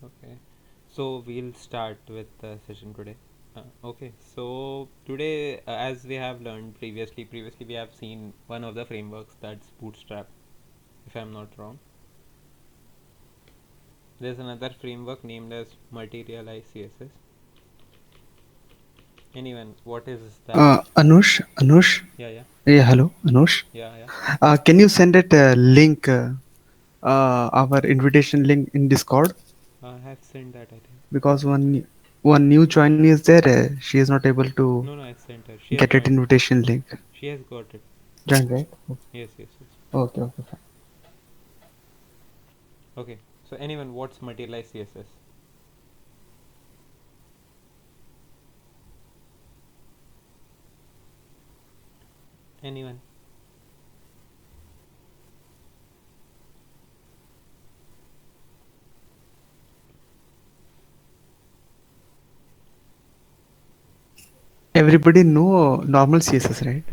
Okay, so we'll start with the session today. Okay, so today, as we have learned previously we have seen one of the frameworks, that's Bootstrap, if I'm not wrong. There's another framework named as Materialize CSS. Anyone, what is that? Anush. Yeah, yeah, Yeah, hello, Anush. yeah, yeah. Can you send it link, our invitation link in Discord? I have sent that, I think. Because one new joinee is there. She is not able to No, I sent her. She has get it joined. invitation link. She has got it. Join, right? Yes, yes, yes. Okay, okay, fine. Okay, so anyone, what's Materialize CSS? Anyone? Everybody know normal CSS, right?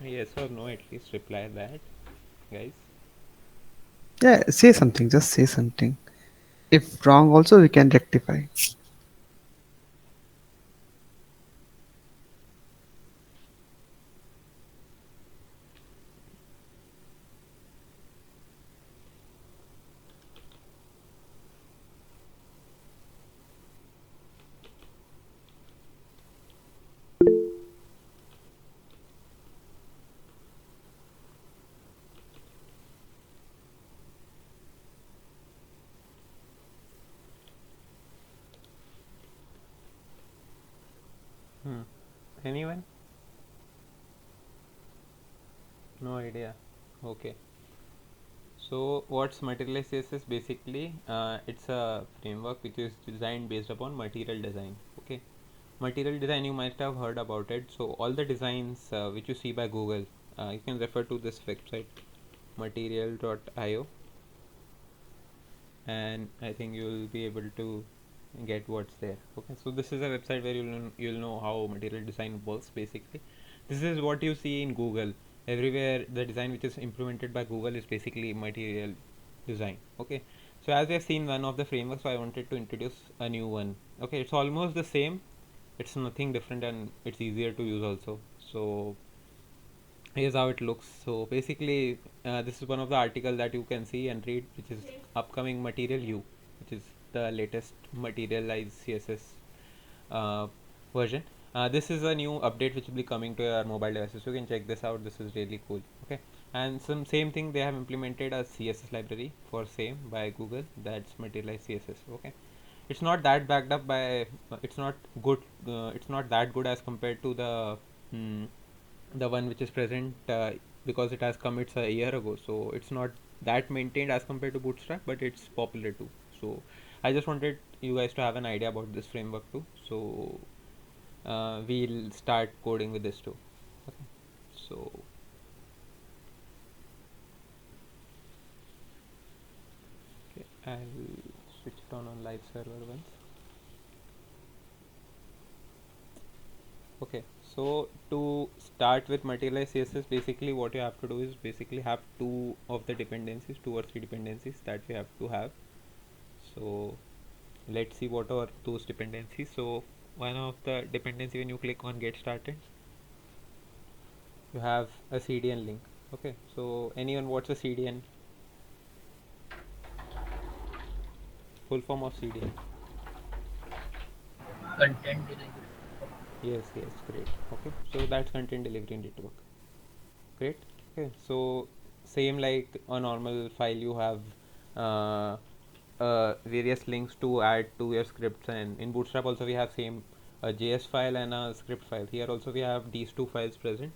Yes or no, at least reply that, guys. Yeah, say something. Just say something. If wrong, also we can rectify. Hmm. Anyone? No idea. Okay. So what's Materialize CSS? Basically, it's a framework which is designed based upon material design. Okay. Material design, you might have heard about it. So all the designs which you see by Google, you can refer to this website, material.io, and I think you'll be able to get what's there. Okay, so this is a website where you'll know how material design works. Basically, this is what you see in Google everywhere. The design which is implemented by Google is basically material design. Okay, so as we have seen one of the frameworks, so I wanted to introduce a new one. Okay, it's almost the same, it's nothing different, and it's easier to use also. So here's how it looks. So basically, this is one of the article that you can see and read, which is upcoming Material U, which is the latest Materialize CSS uh, version. This is a new update which will be coming to your mobile devices. So you can check this out. This is really cool. Okay, and some same thing, they have implemented a CSS library for same by Google. That's Materialize CSS. Okay, it's not that backed up by. It's not good. It's not that good as compared to mm, the one which is present, because it has come, it's a year ago, so it's not that maintained as compared to Bootstrap, but it's popular too. So I just wanted you guys to have an idea about this framework too. So we'll start coding with this too. Okay, so okay, I'll switch it on live server once. Okay, so to start with Materialize CSS, basically what you have to do is basically have two of the dependencies, two or three dependencies that we have to have. So let's see what are those dependencies. So one of the dependency, when you click on get started, you have a CDN link. Okay, so anyone, what's a CDN? Full form of CDN? Content delivery. Yes, yes, great. Okay, so that's content delivery network. Great. Okay, so same like a normal file, you have uh, various links to add to your scripts, and in Bootstrap also we have same a JS file and a script file. Here also we have these two files present.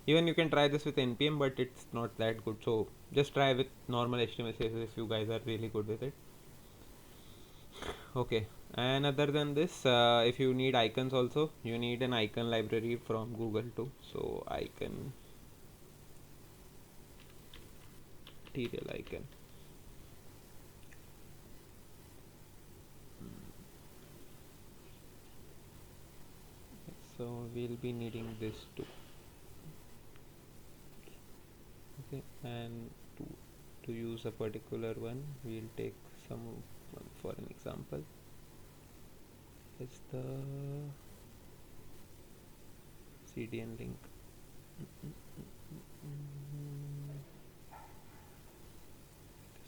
Even you can try this with npm, but it's not that good, so just try with normal HTML CSS if you guys are really good with it. Okay, and other than this, if you need icons also, you need an icon library from Google too. So icon, material icon. So we'll be needing this too. Okay, and to use a particular one, we'll take some one for an example. Is the CDN link.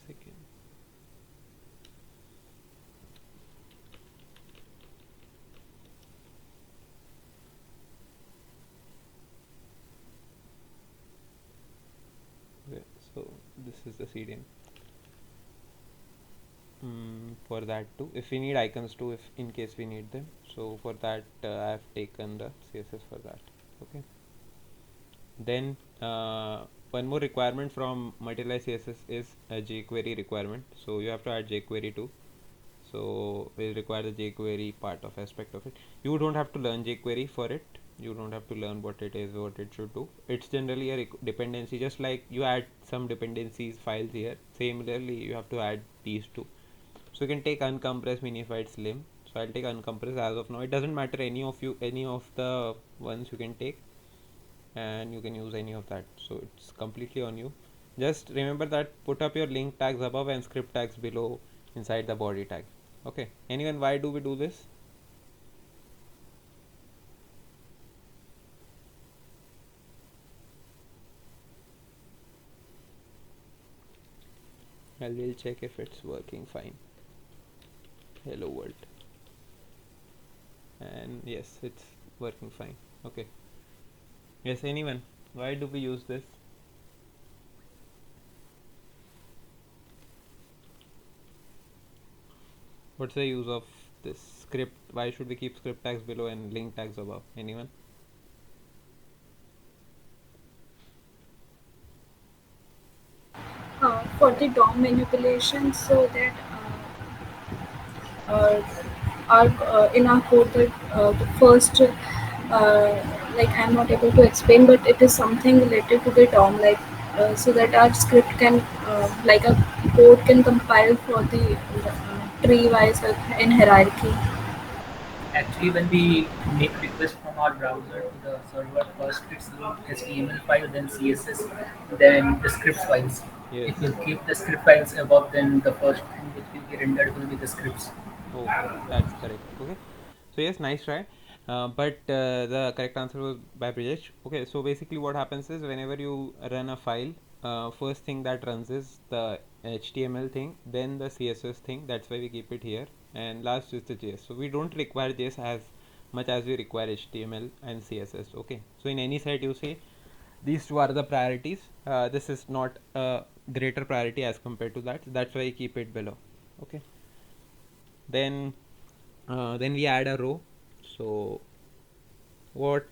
Second. Okay, so this is the CDN. For that too, if we need icons too, if in case we need them, so for that I have taken the CSS for that. Okay, then one more requirement from Materialize CSS is a jQuery requirement, so you have to add jQuery too. So we'll require the jQuery part of aspect of it. You don't have to learn jQuery for it. You don't have to learn what it is, what it should do. It's generally a dependency, just like you add some dependencies files here. Similarly, you have to add these two. So you can take uncompressed, minified, slim. So I'll take uncompressed as of now. It doesn't matter any of the ones you can take, and you can use any of that. So it's completely on you. Just remember that put up your link tags above and script tags below inside the body tag. Okay. Anyone, why do we do this? I will check if it's working fine. Hello world. And yes, it's working fine. Okay. Yes, anyone, why do we use this? What's the use of this script? Why should we keep script tags below and link tags above? Anyone? For the DOM manipulation, so that uh, our in our code that the first like I'm not able to explain, but it is something related to the DOM, like so that our script can like a code can compile for the tree wise in hierarchy. Actually, when we make request from our browser to the server, first it's load HTML file, then CSS, then the script files. Yes. It will keep the script files above, then the first thing which will be rendered will be the scripts. Okay, that's correct. Okay, so yes, nice try. But the correct answer was by Brijesh. Okay, so basically what happens is whenever you run a file, first thing that runs is the HTML thing, then the CSS thing. That's why we keep it here, and last is the JS. So we don't require JS as much as we require HTML and CSS. Okay, so in any site you see these two are the priorities. This is not a greater priority as compared to that. That's why I keep it below. Okay, then we add a row. So what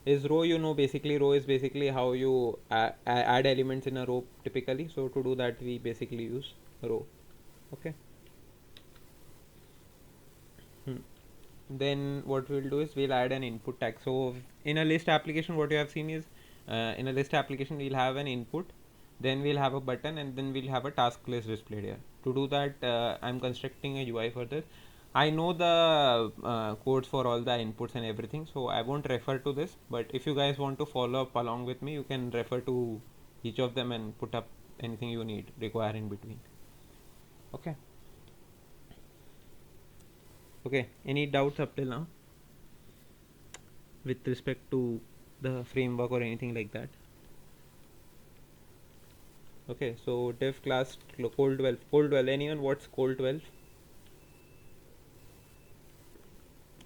is row? Basically row is basically how you add elements in a row typically. So to do that we basically use row. Okay. Then what we'll do is we'll add an input tag. So in a list application, what you have seen is in a list application we'll have an input, then we'll have a button, and then we'll have a task list displayed here. To do that, I'm constructing a UI for this. I know the codes for all the inputs and everything, so I won't refer to this, but if you guys want to follow up along with me, you can refer to each of them and put up anything you need require in between. Okay. Okay, any doubts up till now with respect to the framework or anything like that? Okay, so dev class col 12. Col 12, anyone? What's col 12?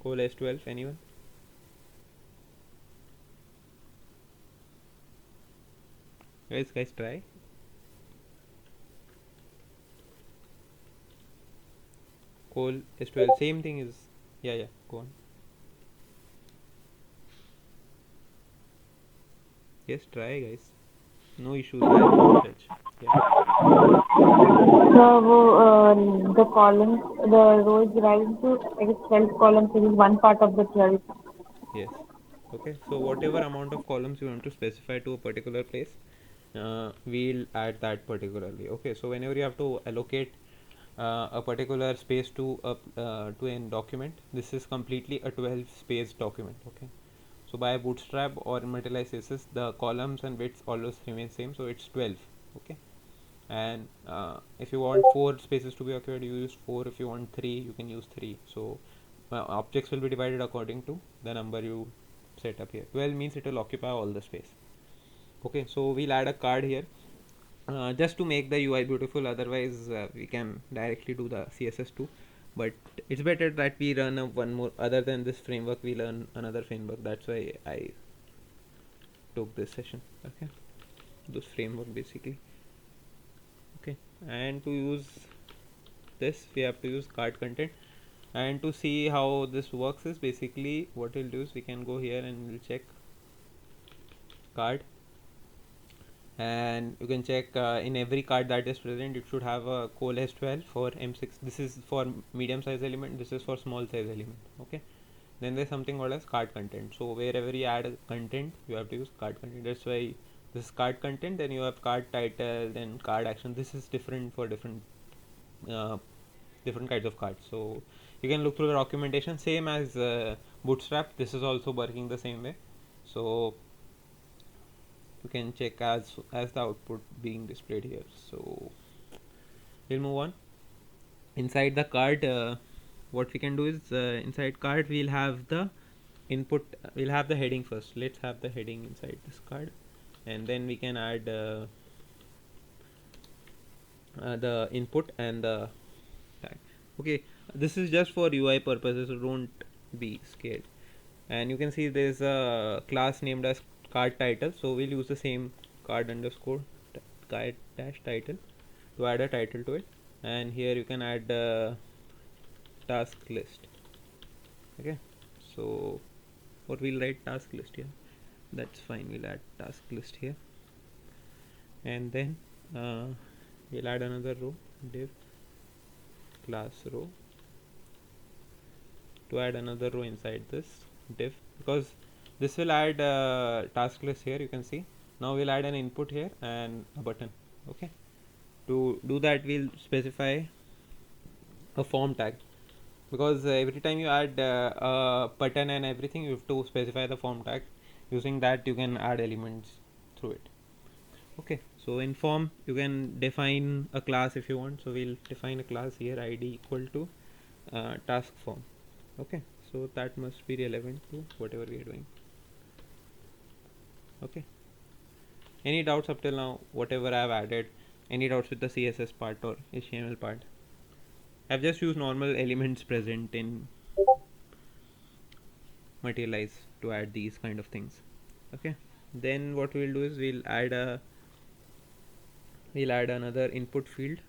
Col S12, anyone? Guys, try. Col S12, same thing is. Yeah, go on. Yes, try, guys. No issues. I won't judge. Yeah. So the columns, the row is divided into like 12 columns. It is one part of the 12. Yes. Okay, so whatever amount of columns you want to specify to a particular place, we'll add that particularly. Okay, so whenever you have to allocate a particular space to a document, this is completely a 12 space document. Okay, So by Bootstrap or Materialize CSS, the columns and widths always remain same, so it's 12. Okay, and if you want 4 spaces to be occupied, you use 4. If you want 3, you can use 3. So objects will be divided according to the number you set up here. 12 means it will occupy all the space. Okay, so we'll add a card here just to make the UI beautiful. Otherwise we can directly do the CSS too, but it's better that we run one more. Other than this framework, we learn another framework. That's why I took this session. Okay, this framework basically. Okay, and to use this we have to use card content. And to see how this works is basically what we'll do is we can go here and we'll check card, and you can check in every card that is present it should have a coalesce 12 for M6. This is for medium size element, this is for small size element. Okay, then there's something called as card content. So wherever you add a content, you have to use card content. That's why this is card content. Then you have card title, then card action. This is different for different kinds of cards. So you can look through the documentation, same as Bootstrap. This is also working the same way. So you can check as the output being displayed here. So we'll move on. Inside the card, what we can do is inside card we'll have the input. We'll have the heading first. Let's have the heading inside this card, and then we can add the input and the tag. Okay, this is just for UI purposes, so don't be scared. And you can see there's a class named as card title, so we'll use the same card underscore card dash title to add a title to it. And here you can add task list. Okay, so what we'll write task list here, that's fine. We'll add task list here, and then we'll add another row, div class row, to add another row inside this div, because this will add task list here. You can see now we'll add an input here and a button. Okay, to do that we'll specify a form tag, because every time you add a button and everything, you have to specify the form tag. Using that you can add elements through it. Okay, so in form you can define a class if you want. So we'll define a class here, id equal to task form. Okay, so that must be relevant to whatever we are doing. Okay, any doubts up till now, whatever I have added? Any doubts with the CSS part or HTML part? I've just used normal elements present in Materialize to add these kind of things. Okay, then what we'll do is we'll add another input field.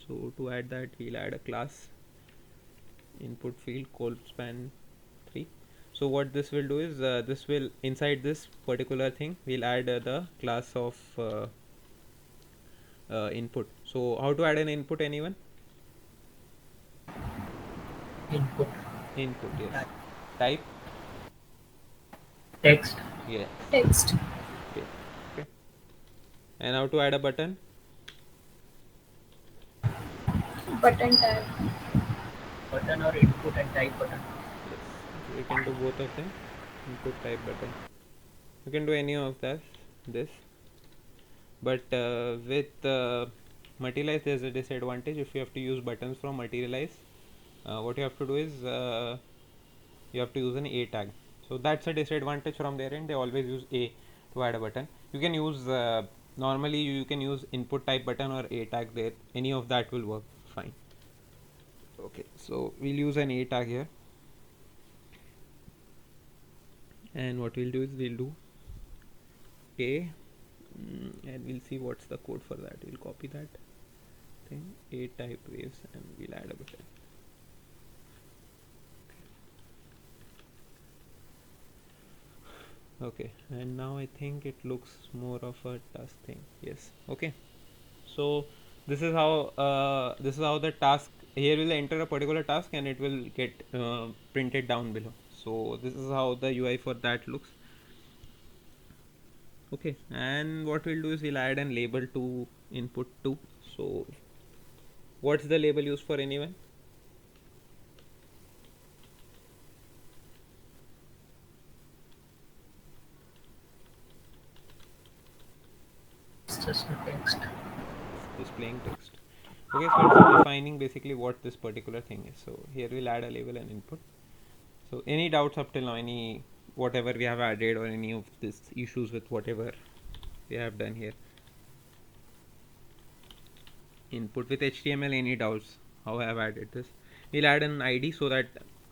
So to add that, we'll add a class input field colspan 3. So what this will do is this will, inside this particular thing, we'll add the class of input. So how to add an input, anyone? Input, Yes. Type. text, Yes. Text. Okay. And how to add a button? Button tag. button, or input and type button. Yes, we can do both of them. Input type button. You can do any of this. But with Materialize, there's a disadvantage. If you have to use buttons from Materialize, what you have to do is you have to use an A tag. So that's a disadvantage from their end. They always use A to add a button. You can use normally you can use input type button or A tag there. Any of that will work fine. Okay, so we'll use an A tag here, and what we'll do is we'll do A, and we'll see what's the code for that. We'll copy that thing, A type waves, and we'll add a button. Okay, and now I think it looks more of a task thing. Yes. Okay, so this is how the task here will enter a particular task and it will get printed down below. So this is how the UI for that looks. Okay, and what we'll do is we'll add an label to input 2. So what's the label used for, anyone? just the text. Displaying text. Okay, so it's defining basically what this particular thing is. So here we'll add a label and input. So any doubts up till now, any whatever we have added or any of these issues with whatever we have done here? Input with HTML, any doubts how I have added this? We'll add an ID so that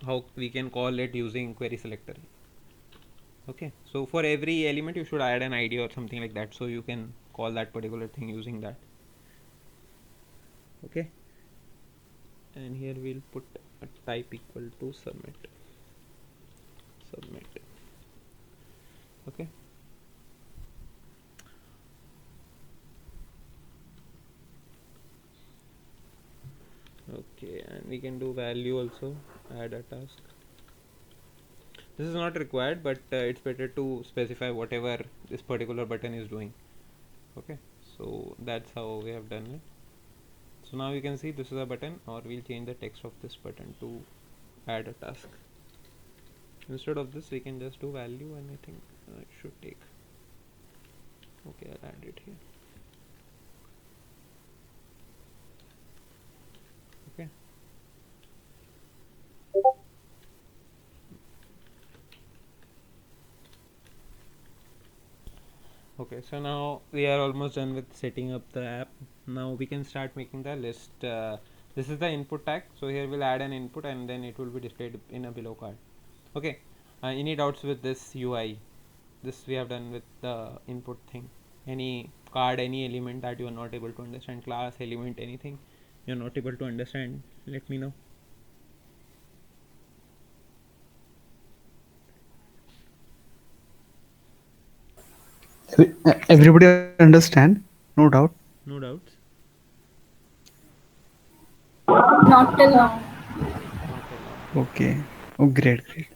how we can call it using query selector. Okay, so for every element you should add an ID or something like that, so you can call that particular thing using that. Okay, and here we'll put a type equal to submit. Okay, okay, and we can do value also, add a task. This is not required, but it's better to specify whatever this particular button is doing. Okay, so that's how we have done it. So now you can see this is a button, or we'll change the text of this button to add a task. Instead of this we can just do value, and I think it should take. Okay, I'll add it here. Okay, okay, so now we are almost done with setting up the app. Now we can start making the list. This is the input tag, so here we'll add an input and then it will be displayed in a below card. Okay, any doubts with this UI? This we have done with the input thing. Any card, any element that you are not able to understand, class, element, anything you're not able to understand, let me know. Everybody understand? No doubt. No doubts? Not till now. Not till now. Okay. Oh, great. Okay.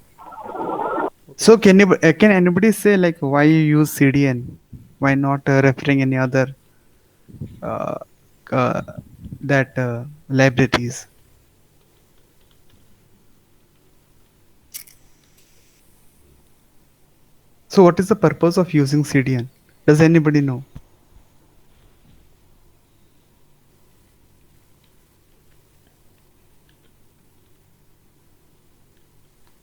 So can anybody say like why you use CDN? Why not referring any other uh, uh, libraries? So what is the purpose of using CDN? Does anybody know?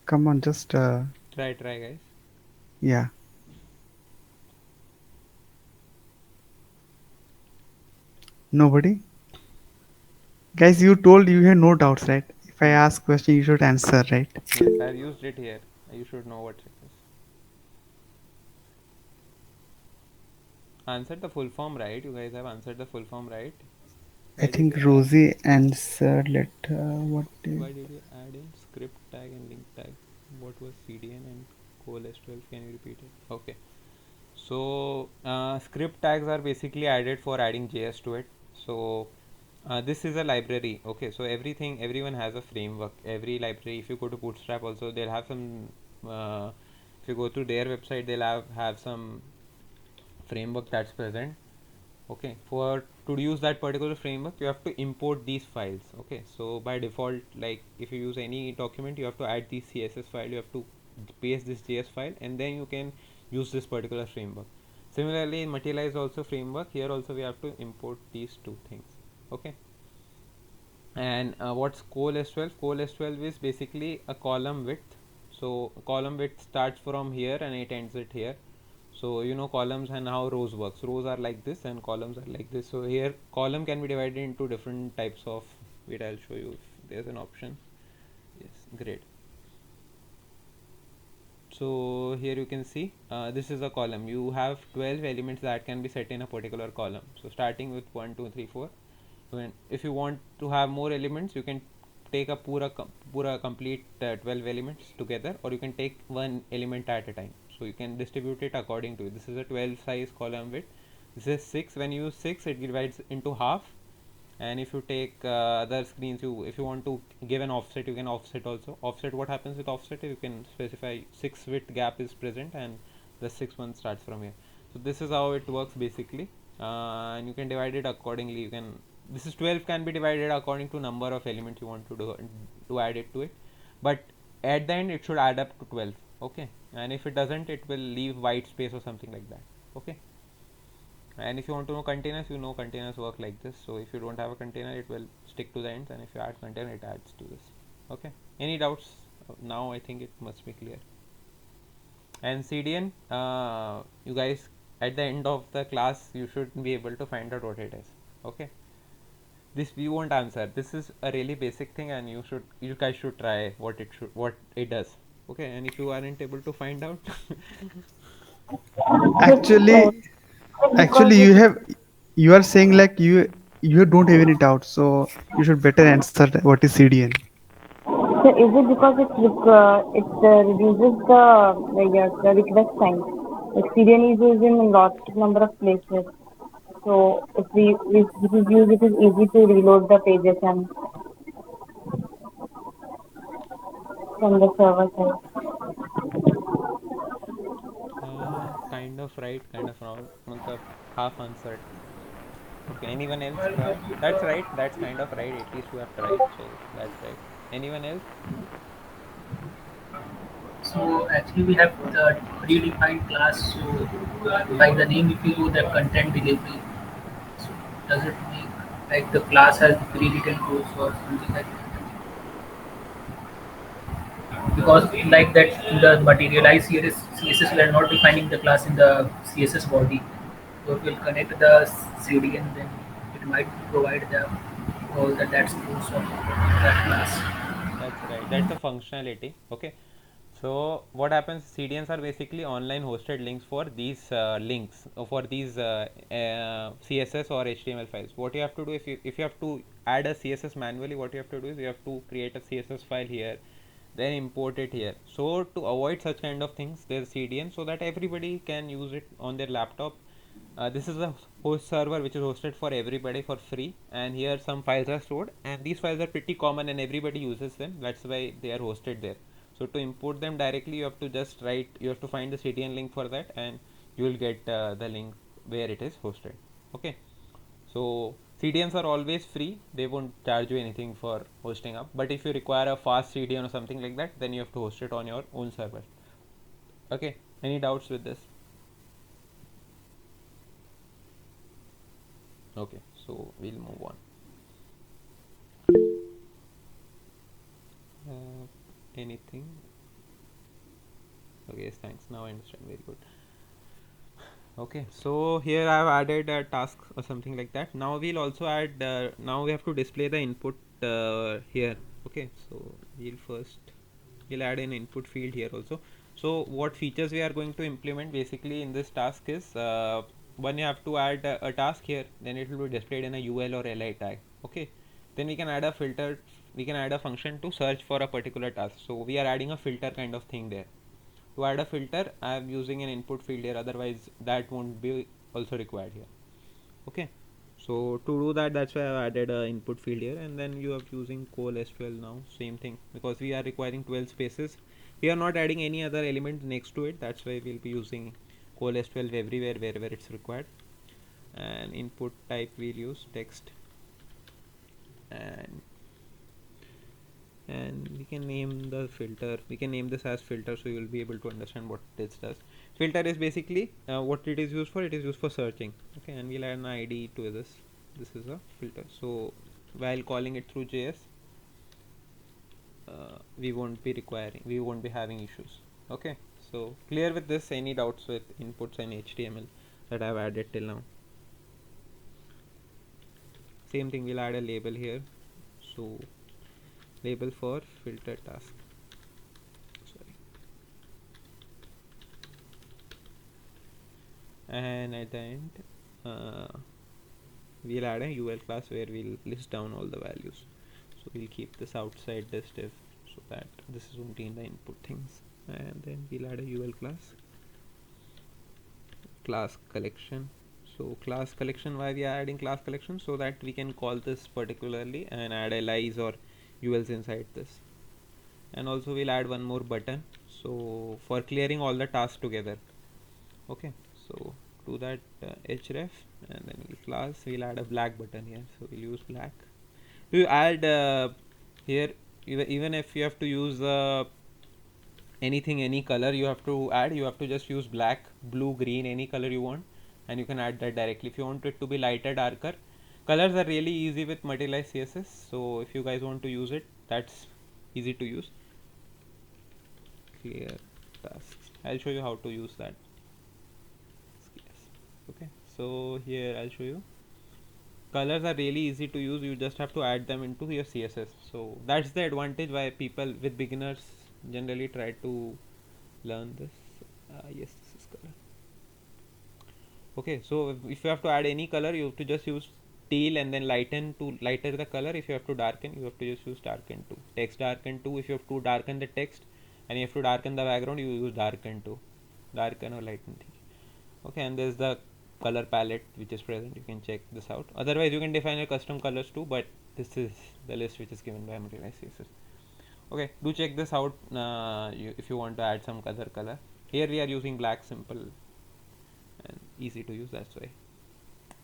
Come on, just Try guys. yeah. Nobody? Guys, you told you have no doubts, right? If I ask question, you should answer, right? Yes, I've used it here. You should know what it is. Answered the full form right. You guys have answered the full form right. I think Rosie answered. What? Why did you add in script tag and link tag? What was CDN and CoLS12? Can you repeat it? Okay. So script tags are basically added for adding JS to it. So this is a library. Okay, so everyone has a framework. Every library, if you go to Bootstrap also, they'll have some. If you go to their website, they'll have some framework that's present. Okay, for to use that particular framework you have to import these files. Okay, so by default, like if you use any document, you have to add the CSS file, you have to paste this JS file, and then you can use this particular framework. Similarly, in Materialize also framework, here also we have to import these two things. Okay, and what's CoLS12? CoLS12 is basically a column width. So column width starts from here and it ends it here. So you know columns and how rows works. Rows are like this and columns are like this. So here column can be divided into different types of. Wait, I'll show you if there's an option. Yes, great. So here you can see this is a column. You have 12 elements that can be set in a particular column. So starting with 1, 2, 3, 4. If you want to have more elements, you can take a pura complete 12 elements together, or you can take one element at a time. So you can distribute it according to it. This is a 12 size column width. This is 6. When you use 6, it divides into half. And if you take other screens, if you want to give an offset, you can offset also. Offset, what happens with offset? You can specify 6 width gap is present and the 6th one starts from here. So this is how it works basically, and you can divide it accordingly. You can, this is 12 can be divided according to number of elements you want to do to add it to it, but at the end it should add up to 12. Okay, and if it doesn't, it will leave white space or something like that. Okay, And if you want to know containers, you know containers work like this. So if you don't have a container, it will stick to the ends, and if you add container, it adds to this. Okay, any doubts? Now I think it must be clear. And CDN, you guys, at the end of the class you should be able to find out what it is. Okay, this we won't answer. This is a really basic thing, and you guys should try what it does. Okay, and if you aren't able to find out Actually, Because actually, it is, you are saying like you don't have any doubt, so you should better answer what is CDN. so is it because it reduces the request time? Like CDN is used in a lot number of places. So if this is used, it is easy to reload the pages and from the server side. kind of right, kind of wrong, matlab half answered. Okay, anyone else try? That's right, that's kind of right, at least you have tried, so that's right. Anyone else? So actually we have the predefined class. So by the name, if you go the content delivery, so does it make like the class has pre-written codes or something like that? Because like that in the materialize here is CSS, we are not defining the class in the CSS body. So if we'll connect the CDN, then it might provide the all the that's codes of that class. That's right, that's the functionality. Okay, so what happens, CDNs are basically online hosted links for these links for these CSS or HTML files. What you have to do, if you have to add a CSS manually, what you have to do is you have to create a CSS file here, then import it here. So to avoid such kind of things, there's CDN, so that everybody can use it on their laptop. This is a host server which is hosted for everybody for free, and here some files are stored, and these files are pretty common and everybody uses them. That's why they are hosted there. So to import them directly, you have to just you have to find the CDN link for that, and you will get the link where it is hosted. Okay, so CDNs are always free, they won't charge you anything for hosting up, but if you require a fast CDN or something like that, then you have to host it on your own server. Okay, any doubts with this? Okay, so we'll move on. Anything? Okay, yes, thanks, now I understand, very good. Okay, so here I have added a task or something like that. Now we'll also add, now we have to display the input here. Okay, so we'll add an input field here also. So what features we are going to implement basically in this task is, one, you have to add a task here, then it will be displayed in a UL or LI tag. Okay, then we can add a filter, we can add a function to search for a particular task. So we are adding a filter kind of thing there. To add a filter, I am using an input field here, otherwise that won't be also required here. Okay, so to do that, that's why I added a input field here, and then you are using ColeS12 now, same thing, because we are requiring 12 spaces. We are not adding any other element next to it, that's why we'll be using ColeS12 everywhere wherever it's required. And input type we'll use text, and we can name the filter, we can name this as filter, so you will be able to understand what this does. Filter is basically what it is used for, it is used for searching. Okay, and we'll add an ID to this. This is a filter, so while calling it through JS, we won't be having issues. Okay, so clear with this? Any doubts with inputs and HTML that I've added till now? Same thing, we'll add a label here, so label for filter task. Sorry. And at the end, we'll add a UL class where we'll list down all the values. So we'll keep this outside this div, so that this is only in the input things. And then we'll add a UL class collection. So class collection, why we are adding class collection? So that we can call this particularly and add LIs or ULs inside this. And also we'll add one more button, so for clearing all the tasks together. Okay, so do that href, and then we'll add a black button here, so we'll use black. Do you add here, even if you have to use anything, any color you have to add, you have to just use black, blue, green, any color you want, and you can add that directly. If you want it to be lighter, darker, colors are really easy with materialized CSS. So if you guys want to use it, that's easy to use. Clear tasks. I'll show you how to use that. Yes. Okay, so here I'll show you. Colors are really easy to use. You just have to add them into your CSS. So that's the advantage why people with beginners generally try to learn this. Yes, this is color. Okay, so if you have to add any color, you have to just use teal and then lighten to lighter the color. If you have to darken, you have to just use darken to. Text darken to. If you have to darken the text and you have to darken the background, you use darken to. Darken or lighten. Okay, and there's the color palette which is present. You can check this out. Otherwise, you can define your custom colors too, but this is the list which is given by Materialized CSS. Okay, do check this out if you want to add some other color. Here we are using black, simple and easy to use, that's why.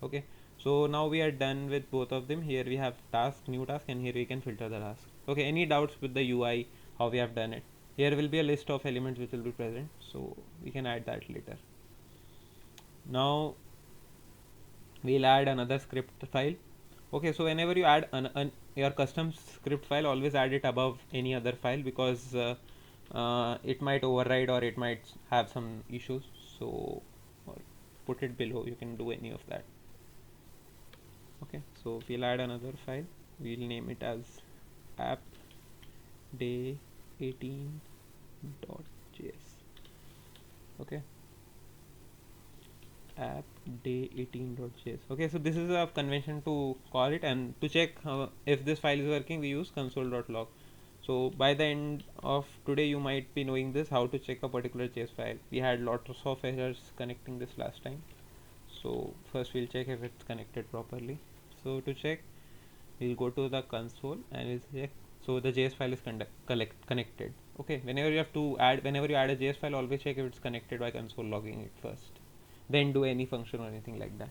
Okay, so now we are done with both of them. Here we have task, new task, and here we can filter the task. Okay, any doubts with the UI, how we have done it? Here will be a list of elements which will be present, so we can add that later. Now we'll add another script file. Okay, so whenever you add your custom script file, always add it above any other file, because it might override or it might have some issues. So or put it below, you can do any of that. Okay, so we'll add another file. We'll name it as app day 18.js. okay, app day 18.js. okay, so this is a convention to call it, and to check if this file is working, we use console.log. so by the end of today, you might be knowing this, how to check a particular JS file. We had lots of errors connecting this last time, so first we'll check if it's connected properly. So to check, we'll go to the console and we'll check. So the JS file is connected. Okay, whenever you add a JS file, always check if it's connected by console logging it first, then do any function or anything like that.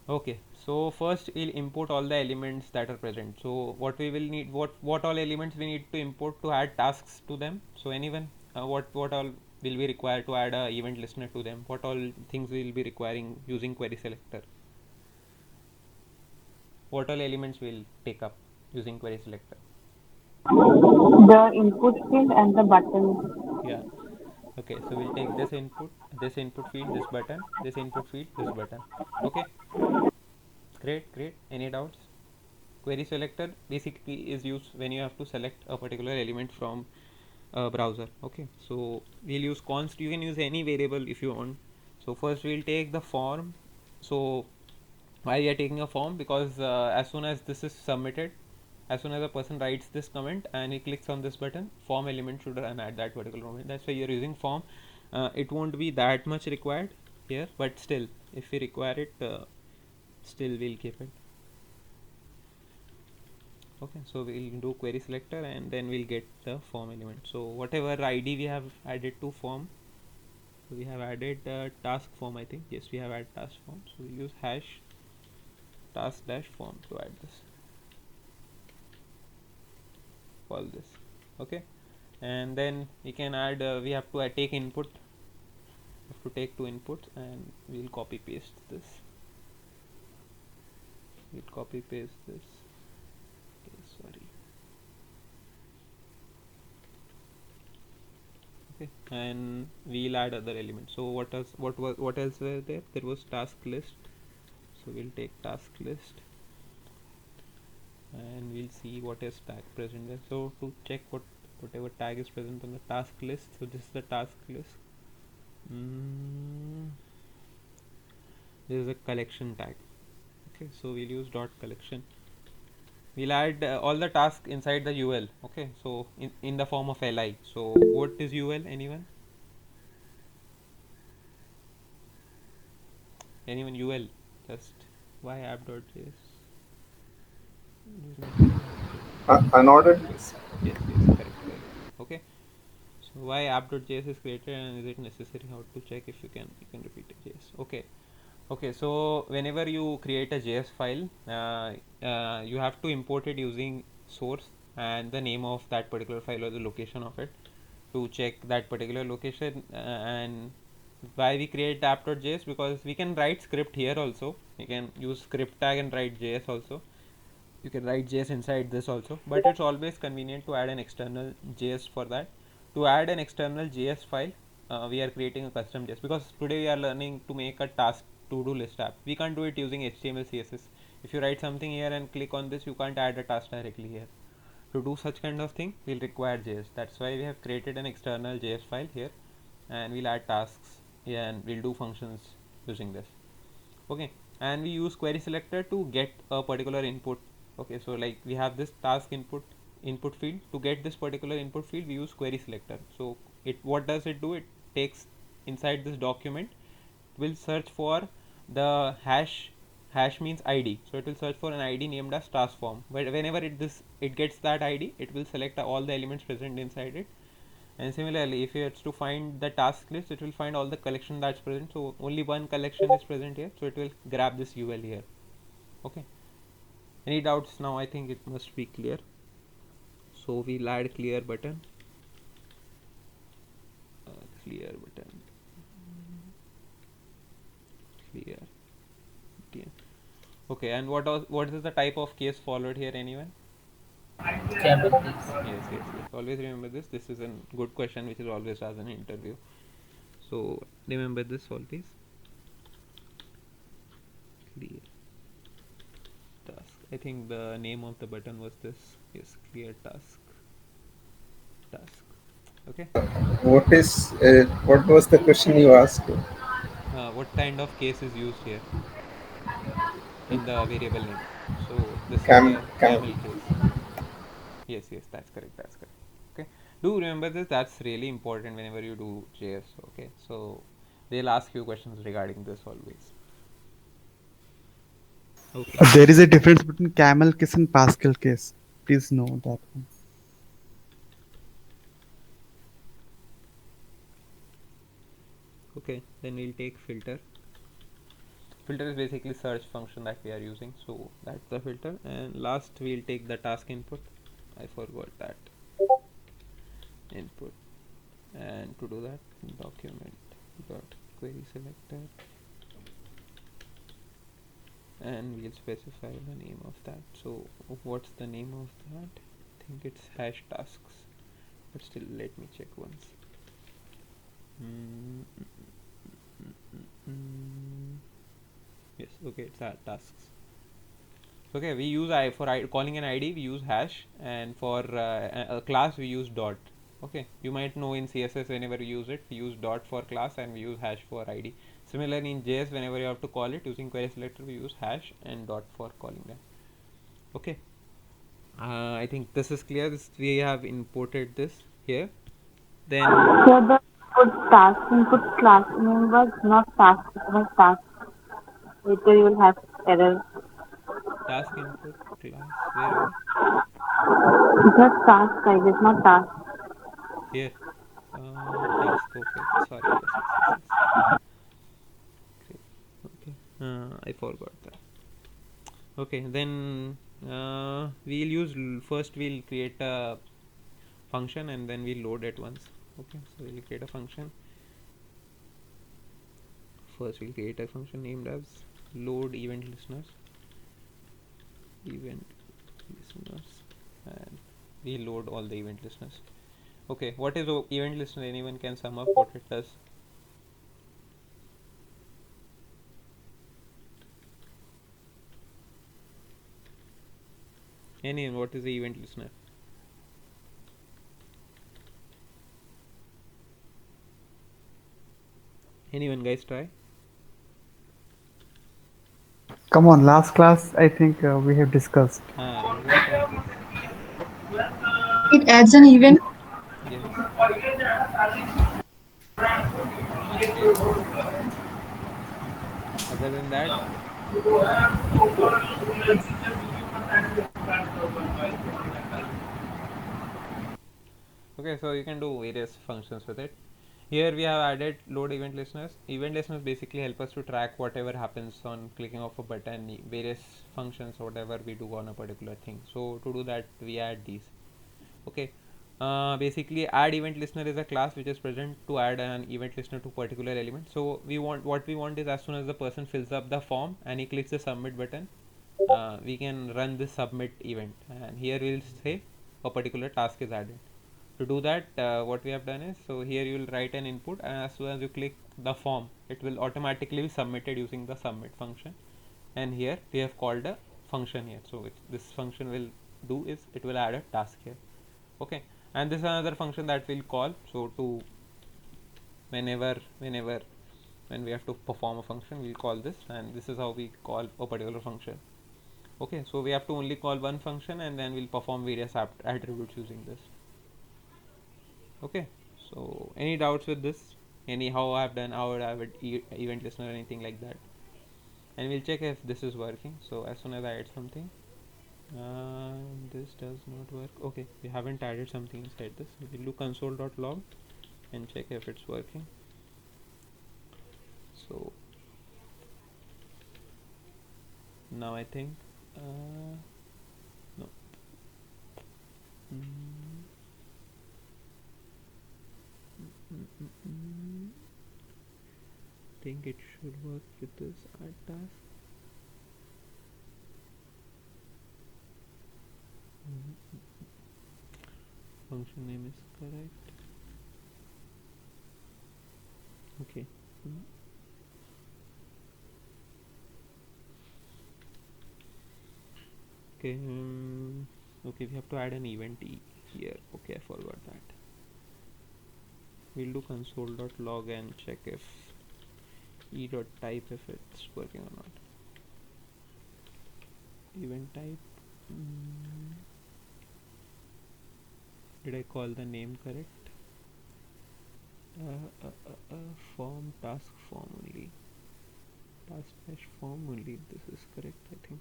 Okay, so first we'll import all the elements that are present. So what we will need, what all elements we need to import to add tasks to them. So anyone, what all will be required to add a event listener to them? What all things we will be requiring using query selector? What all elements will take up using query selector? The input field and the button. Yeah. Okay, so we'll take this input field, this button, this input field, this button. Okay, great. Any doubts? Query selector basically is used when you have to select a particular element from a browser. Okay, so we'll use const. You can use any variable if you want. So first we'll take the form. So why we are taking a form? Because as soon as this is submitted, as soon as a person writes this comment and he clicks on this button, form element should run at that particular moment. That's why you're using form. It won't be that much required here, but still, if we require it, still we'll keep it. Okay, so we'll do query selector and then we'll get the form element. So whatever ID we have added to form, so we have added task form, I think. Yes, we have added task form. So we'll use hash task dash form to add this. Call this. Okay, and then we can add. We have to take input. We have to take two inputs, and we'll copy paste this. We'll copy paste this. Okay, sorry. Okay, and we'll add other elements. So what else? What else were there? There was task list. So we'll take task list, and we'll see what is tag present there. So to check whatever tag is present on the task list. So this is the task list. This is a collection tag. Okay, so we'll use dot collection. We'll add all the tasks inside the UL. Okay, so in the form of li. So what is UL? Anyone UL? Just why app.js? I nodded. Yes, correct. Okay, so why app.js is created and is it necessary? How to check? If you can repeat it. Yes. Okay, so whenever you create a JS file, you have to import it using source and the name of that particular file or the location of it, to check that particular location and Why we create app.js? Because we can write script here also. You can use script tag and write JS also. You can write JS inside this also, but it's always convenient to add an external JS for that. To add an external JS file, we are creating a custom JS, because today we are learning to make a task to-do list app. We can't do it using HTML CSS. If you write something here and click on this, you can't add a task directly here. To do such kind of thing, we'll require JS. That's why we have created an external JS file here, and we'll add tasks, yeah, and we'll do functions using this. Okay, and we use query selector to get a particular input. Okay, so like we have this task input field. To get this particular input field, we use query selector. So it, what does it do? It takes inside this document, will search for the hash means id, so it will search for an id named as task form. But whenever it gets that id, it will select all the elements present inside it. And similarly, if it's to find the task list, it will find all the collection that's present. So only one collection is present here, so it will grab this ul here. Okay, any doubts? Now I think it must be clear. So we'll add clear button, clear button, clear. Yeah. Okay, and what is the type of case followed here, anyone? Camel case. Yes. Always remember this. This is a good question which is always asked in an interview. So remember this always. Clear task. I think the name of the button was this. Yes, clear task. Okay. What was the question you asked? What kind of case is used here in the variable name? So this is Camel. a camel case. Yes, that's correct. Okay, do remember this. That's really important whenever you do JS. Okay, so they'll ask you questions regarding this always. Okay. There is a difference between camel case and Pascal case. Please know that one. Okay, then we'll take filter. Filter is basically search function that we are using, so that's the filter. And last we'll take the task input. I forgot that input, and to do that, document dot query selector, and we'll specify the name of that. So what's the name of that? I think it's hash tasks, but still let me check once. Yes, okay, it's tasks. Okay, we use for calling an id we use hash, and for a class we use dot. Okay, you might know in CSS whenever you use it, we use dot for class and we use hash for id. Similarly in JS, whenever you have to call it using query selector, we use hash and dot for calling that. Okay, I think this is clear. We have imported this here. Then So the input class name was not task, it was task. Later you will have error. task input class, where It was task, I guess, not task. here? Task. Okay, sorry. Yes. Okay, I forgot that. Okay, then we'll use first we'll create a function and then we'll load it once. Okay, so we'll create a function. First we'll create a function named as load event listeners, and we load all the event listeners. Okay, what is event listener? Anyone can sum up what it does? Anyone, what is the event listener? Anyone, guys, try. Come on, last class I think we have discussed. What was this? It adds an event. Yes. Other than that, okay, so you can do various functions with it. Here we have added load event listeners. Event listeners basically help us to track whatever happens on clicking of a button, various functions, whatever we do on a particular thing. So to do that, we add these. Okay, basically add event listener is a class which is present to add an event listener to particular element. So what we want is as soon as the person fills up the form and he clicks the submit button, we can run this submit event, and here we'll say a particular task is added. To do that, what we have done is, so here you will write an input, and as soon as you click the form, it will automatically be submitted using the submit function. And here we have called a function here. So this function will do is it will add a task here. Okay, and this is another function that we'll call. So to whenever when we have to perform a function, we'll call this, and this is how we call a particular function. Okay, so we have to only call one function, and then we'll perform various attributes using this. Okay, so any doubts with this? Any how I have done our event listener or anything like that? And we'll check if this is working. So as soon as I add something, this does not work. Okay, we haven't added something inside this. We'll do console.log and check if it's working. So now I think no. Think it should work with this add task. Function name is correct. Okay. Okay. Okay, we have to add an event here. Okay, I forgot that. We'll do console.log and check if e.type if it's working or not. Event type. Did I call the name correct? Form task form only. Task dash form only. This is correct, I think.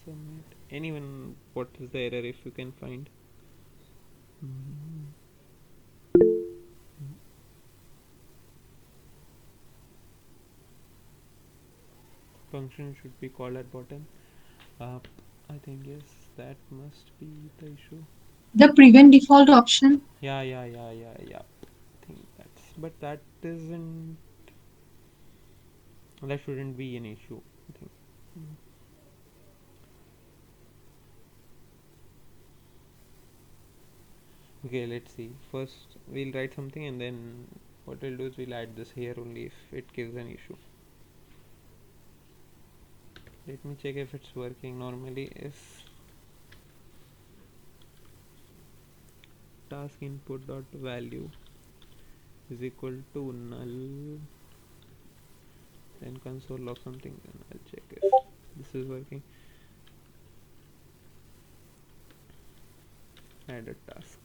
Submit. Anyone, what is the error if you can find? Function should be called at bottom. I think yes, that must be the issue. The prevent default option. Yeah. I think that's, but that isn't. That shouldn't be an issue, I think. Okay, let's see. First, we'll write something, and then what we'll do is we'll add this here only if it gives an issue. Let me check if it's working. Normally, if task input dot value is equal to null, then console log something, then I'll check if this is working. Add a task.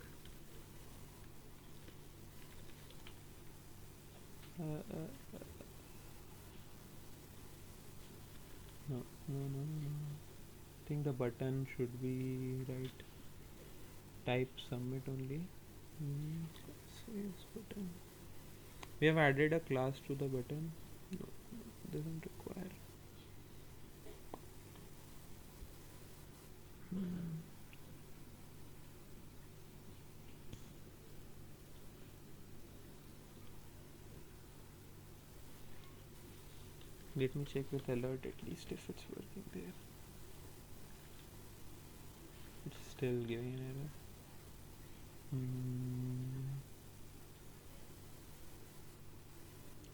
No. I think the button should be right. Type submit only. Saves button. We have added a class to the button. No, doesn't require. Let me check with alert at least if it's working there. It's still giving an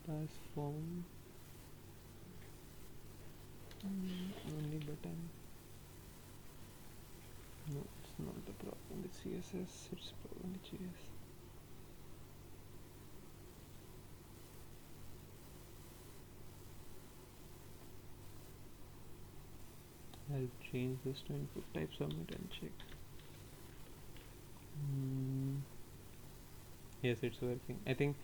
error. Task form. Only button. No, it's not the problem with CSS, it's problem with JS. I'll change this to input type submit and check. Yes, it's working. I think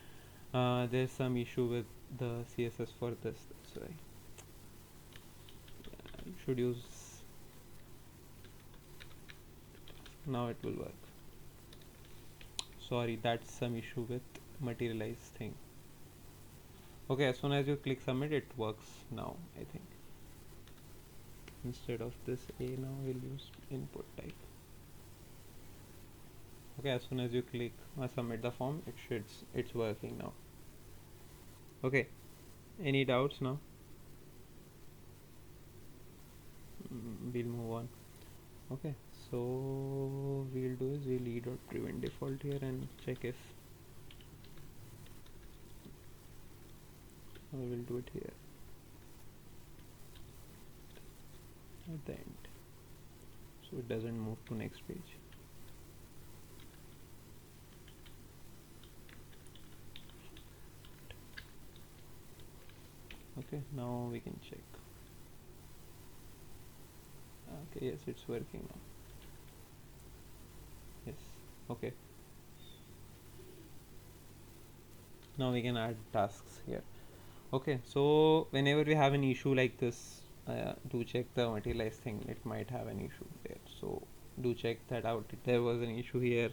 there's some issue with the CSS for this, that's why. I should use. Now it will work. Sorry, that's some issue with materialize thing. Okay, as soon as you click submit, it works now, I think. Instead of this A, now we'll use input type. Okay, as soon as you click submit the form, it's working now. Okay, any doubts now? We'll move on. Okay, so we'll do is we'll e.prevent default here and check if we will do it here at the end, so it doesn't move to next page. Okay, now we can check. Okay, yes, it's working now. Yes, okay. Now we can add tasks here. Okay, so whenever we have an issue like this, do check the materialize thing, it might have an issue there, so do check that out. If there was an issue here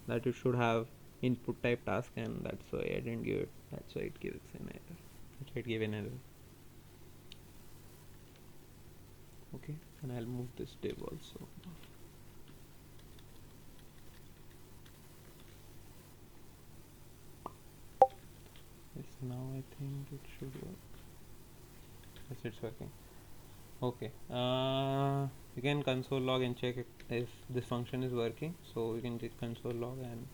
that it should have input type task, and that's why I didn't give it, that's why it gives an error, that's why it gave an error. Okay, and I'll move this div also. Yes, now I think it should work. Yes, it's working. Okay, you can console log and check if this function is working. So you can check console log and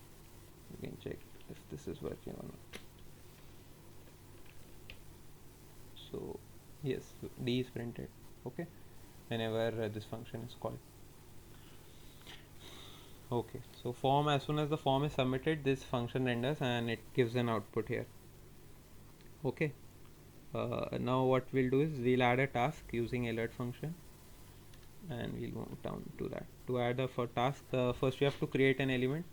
you can check if this is working or not. So yes, D is printed. Okay, whenever this function is called. Okay, so form, as soon as the form is submitted, this function renders and it gives an output here. Okay, now what we'll do is we'll add a task using alert function, and we'll move down to that. To add a task, first we have to create an element.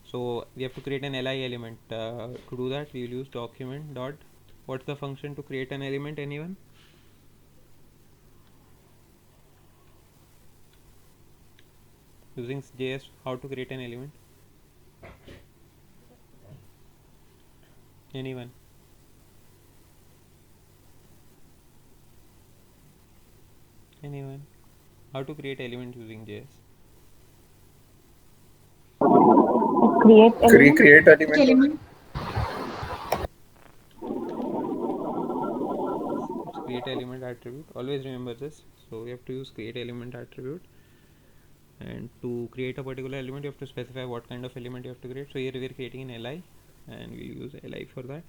So we have to create an li element. To do that, we will use document dot. What's the function to create an element? Anyone? Using JS, how to create an element? Anyone? Anyone? How to create element using JS? Create element. Create element. Element. It's create element attribute. Always remember this. So we have to use create element attribute, and to create a particular element you have to specify what kind of element you have to create. So here we are creating an li, and we'll use li for that,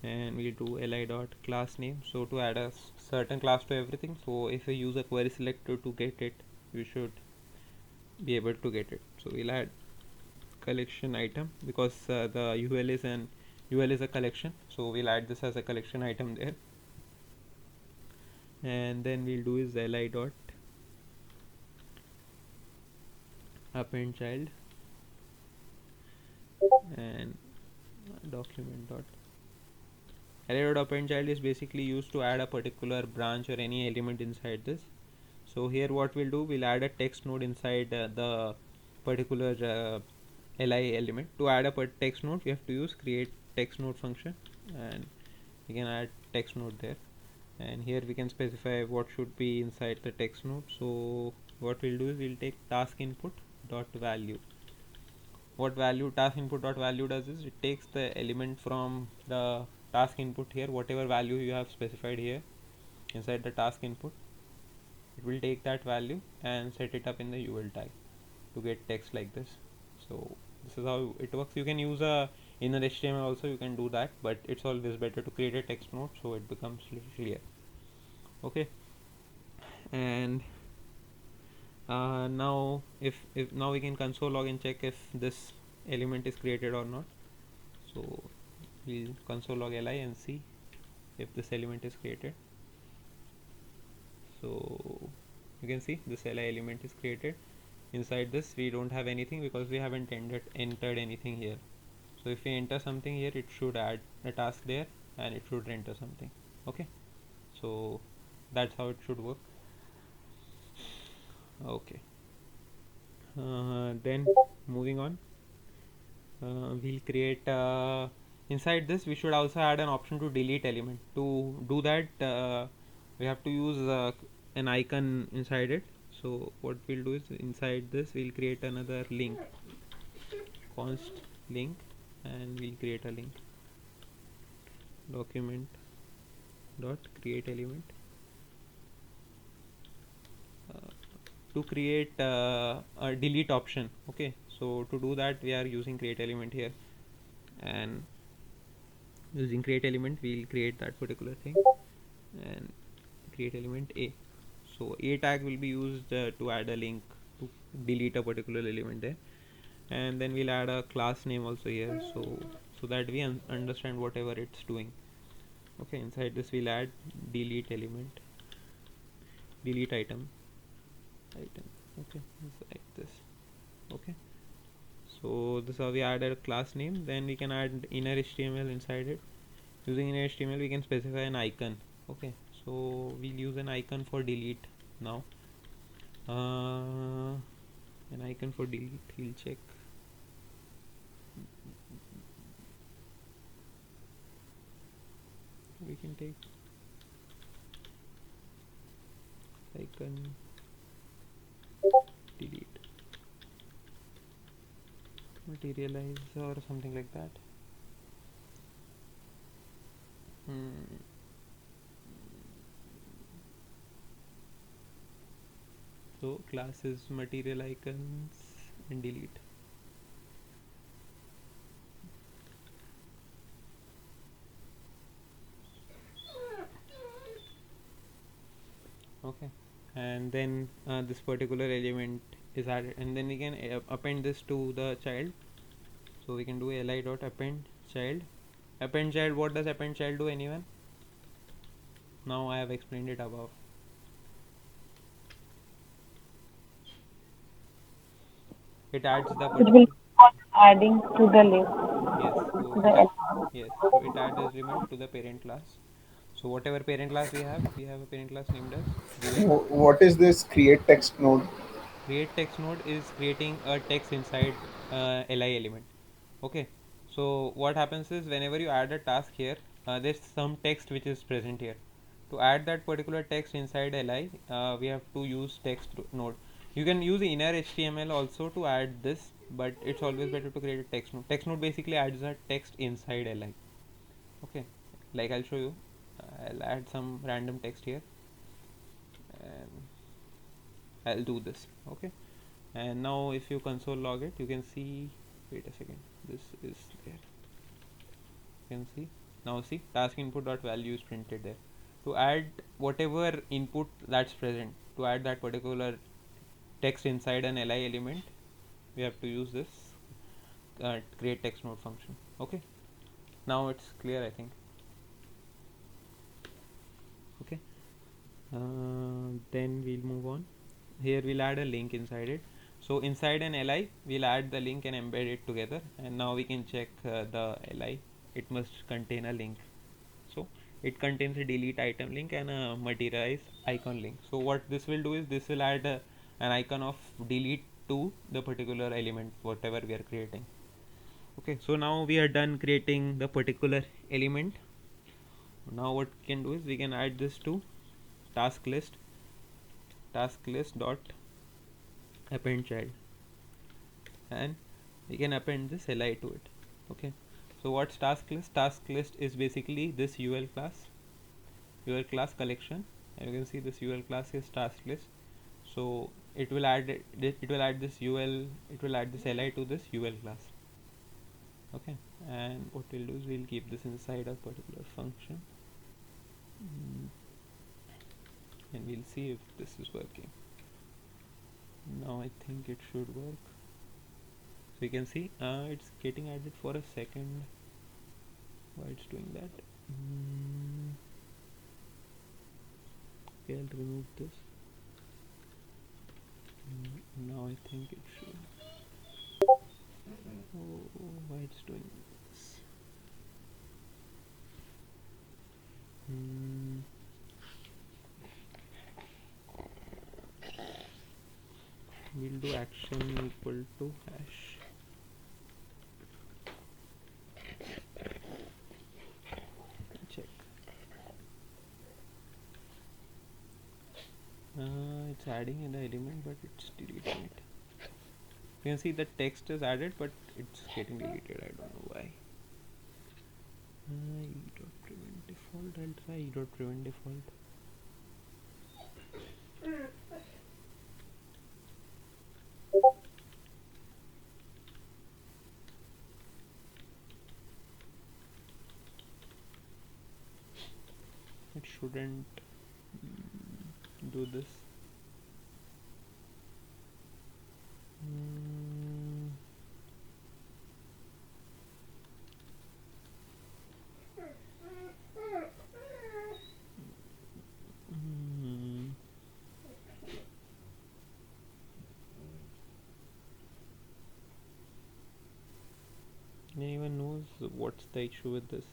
and we'll do li dot class name. So to add a certain class to everything, so if you use a query selector to get it, you should be able to get it. So we'll add collection item, because the UL is a collection, so we'll add this as a collection item there. And then we'll do is li dot append child and document dot. Li dot append child is basically used to add a particular branch or any element inside this. So here what we'll do, we'll add a text node inside the particular li element. To add a text node, we have to use create text node function, and we can add text node there. And here we can specify what should be inside the text node. So what we'll do is we'll take task input dot value. What value task input dot value does is it takes the element from the task input here, whatever value you have specified here inside the task input, it will take that value and set it up in the UL tag to get text like this. So this is how it works. You can use a inner HTML also, you can do that, but it's always better to create a text node so it becomes little clear. Okay, and now if now we can console log and check if this element is created or not. So we'll console log li and see if this element is created. So you can see this li element is created. Inside this we don't have anything because we haven't entered anything here. So if we enter something here, it should add a task there and it should enter something. Okay, so that's how it should work. Okay, then moving on, we'll create inside this we should also add an option to delete element. To do that we have to use an icon inside it. So what we'll do is inside this we'll create another link, const link, and we'll create a link, document dot create element, to create a delete option. Okay, so to do that we are using create element here, and using create element we'll create that particular thing and create element a. So a tag will be used to add a link to delete a particular element there, and then we'll add a class name also here, so that we understand whatever it's doing. Okay, inside this we'll add delete element, delete item. Okay, like this. Okay, so this is how we added a class name. Then we can add inner HTML inside it. Using inner HTML we can specify an icon. Okay, so we'll use an icon for delete now. An icon for delete, we'll check. We can take icon delete, materialize or something like that. So class is material icons and delete. Okay, and then this particular element is added, and then we can append this to the child. So we can do li dot append child. Append child, what does append child do, anyone? Now I have explained it above. It adds the It will adding to the list. yes, To the element. yes, so it adds element to the parent class. So whatever parent class we have a parent class named as UL. What is this create text node? Create text node is creating a text inside li element. Okay, so what happens is whenever you add a task here, there's some text which is present here. To add that particular text inside li, we have to use text node. You can use inner HTML also to add this, but it's always better to create a text node. Text node basically adds a text inside li. Okay, like I'll show you. I'll add some random text here, and I'll do this. Okay, and now if you console log it, you can see, wait a second, this is there. You can see, now see, task input dot value is printed there. To add whatever input that's present, to add that particular text inside an li element, we have to use this create text node function. Okay, now it's clear, I think. Okay, then we'll move on. Here we'll add a link inside it. So inside an li we'll add the link and embed it together, and now we can check the li. It must contain a link. So it contains a delete item link and a materialize icon link. So what this will do is this will add an icon of delete to the particular element whatever we are creating. Okay, so now we are done creating the particular element. Now what we can do is we can add this to task list dot append child, and we can append this li to it. Okay, so what's task list? Task list is basically this ul class collection, and you can see this ul class is task list. So it will add this li to this ul class. Okay, and what we'll do is we'll keep this inside a particular function, and we'll see if this is working. Now I think it should work. So you can see it's getting added for a second. Why it's doing that? Okay, I'll remove this. Now I think it should. Oh, why it's doing this? We'll do action equal to hash. adding an element, but it's deleting it. You can see the text is added, but it's getting deleted. I don't know why. E.prevent default. I'll try E.prevent default. It shouldn't do this. Anyone knows what's the issue with this?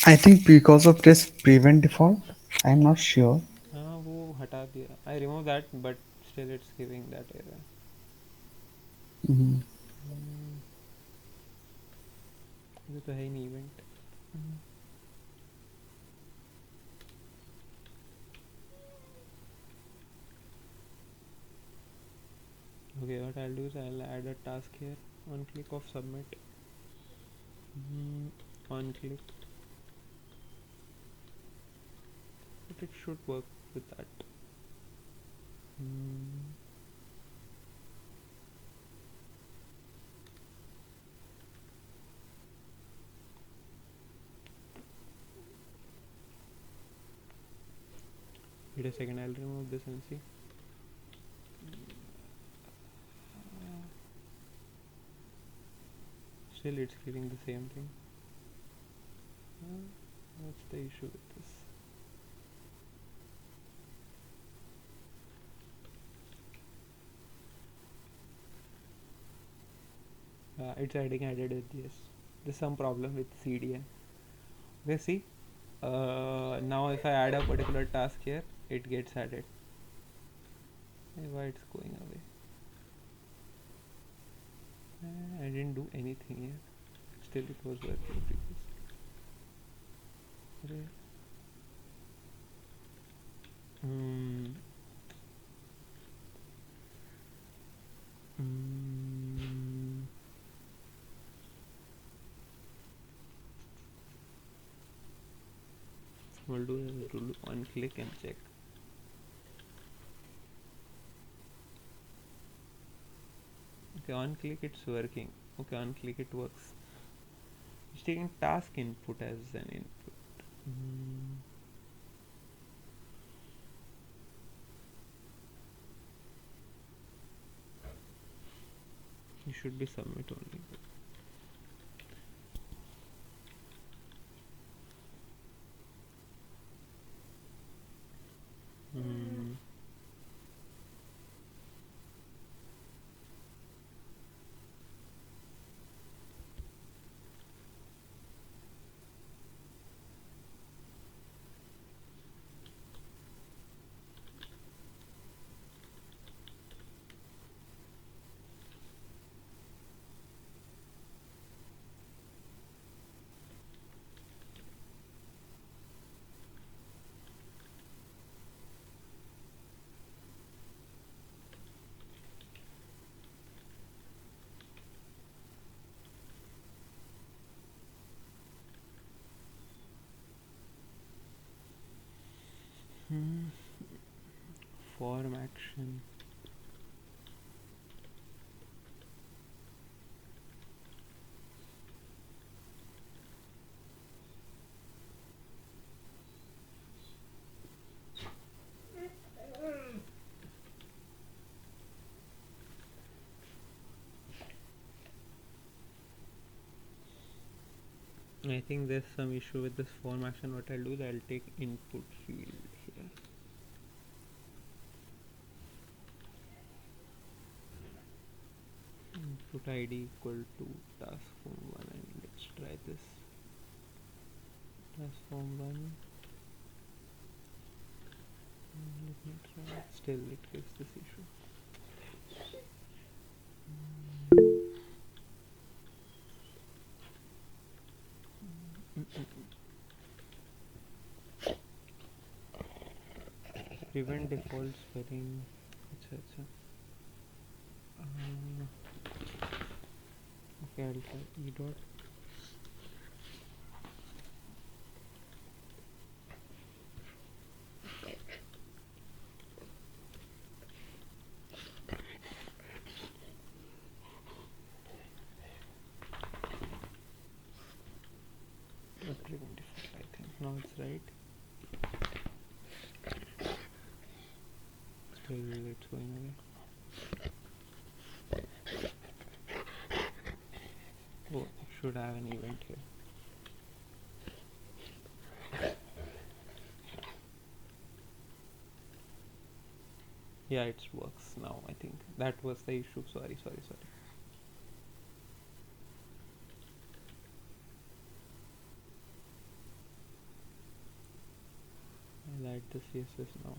I think because of this prevent default. I'm not sure. हाँ वो हटा दिया. I remove that, but still it's giving that error. ये तो है ही नहीं event. Okay, what I'll do is I'll add a task here. On click of submit. On click. But it should work with that. Wait a second, I'll remove this and see. Still it's giving the same thing. What's the issue with this? It's added with this. There's some problem with CDN. Okay, see, now if I add a particular task here, it gets added. Why it's going away? I didn't do anything here. Still it was working previously. We'll do one click and check. Okay, on click it's working. Okay, on click it works. It's taking task input as an input. You should be submit only. Form action. I think there's some issue with this form action. What I'll do is I'll take input field here. Input ID equal to task form 1 and let's try this. Task form 1. Let me try. Still it gives this issue. prevent default spelling. अच्छा. Okay, I'll try e dot. Prevent default. I think now it's right. Still, it's going away. Oh, should have an event here. Yeah, it works now. I think that was the issue. Sorry. I'll add the CSS now.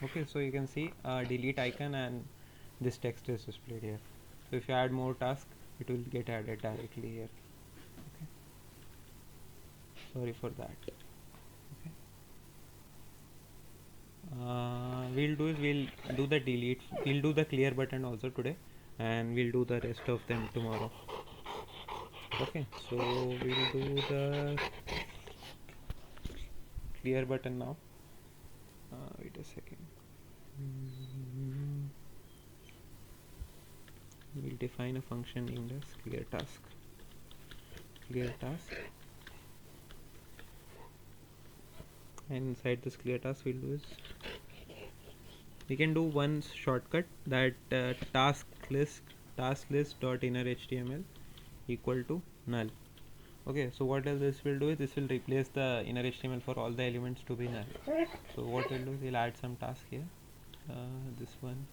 Okay, so you can see delete icon and this text is displayed here. So if you add more task, it will get added directly here. Okay. Sorry for that. Okay. We'll do the delete. We'll do the clear button also today, and we'll do the rest of them tomorrow. Okay, so we'll do the clear button now. Wait a second. We'll define a function named as clear task. And inside this clear task, we'll do is we can do one shortcut that task list dot inner HTML equal to null. Okay, so what else this will do is this will replace the inner HTML for all the elements to be null. So what we'll do is we'll add some task here, this one,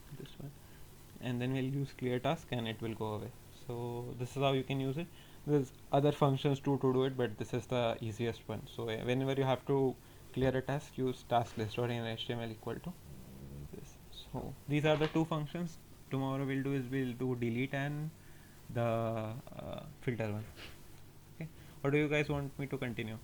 and then we'll use clear task and it will go away. So this is how you can use it. There's other functions too to do it, but this is the easiest one. So whenever you have to clear a task, use task list or in HTML equal to this. So these are the two functions. Tomorrow we'll do delete and the filter one. Okay, or do you guys want me to continue?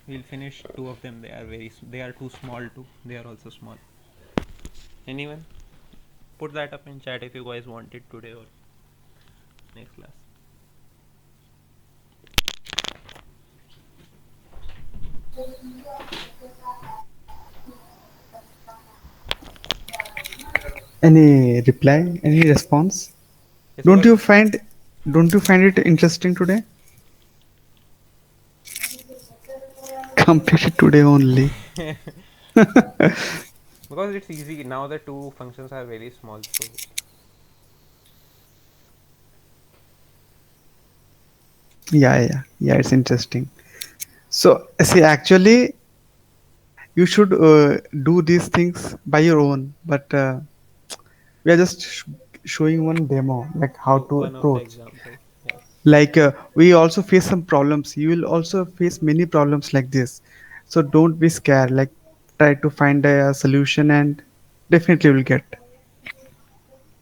We'll finish two of them. They are too small too. They are also small. Anyone? Put that up in chat if you guys want it today or next class. Any reply? Any response? Yes, Don't you find it interesting today? Completed today only. Because it's easy now. The two functions are very small. So Yeah, it's interesting. So see, actually, you should do these things by your own, but we are just showing one demo, like how to one of the approach. examples. Yeah. Like we also face some problems. You will also face many problems like this. So don't be scared. Like try to find a solution, and definitely will get.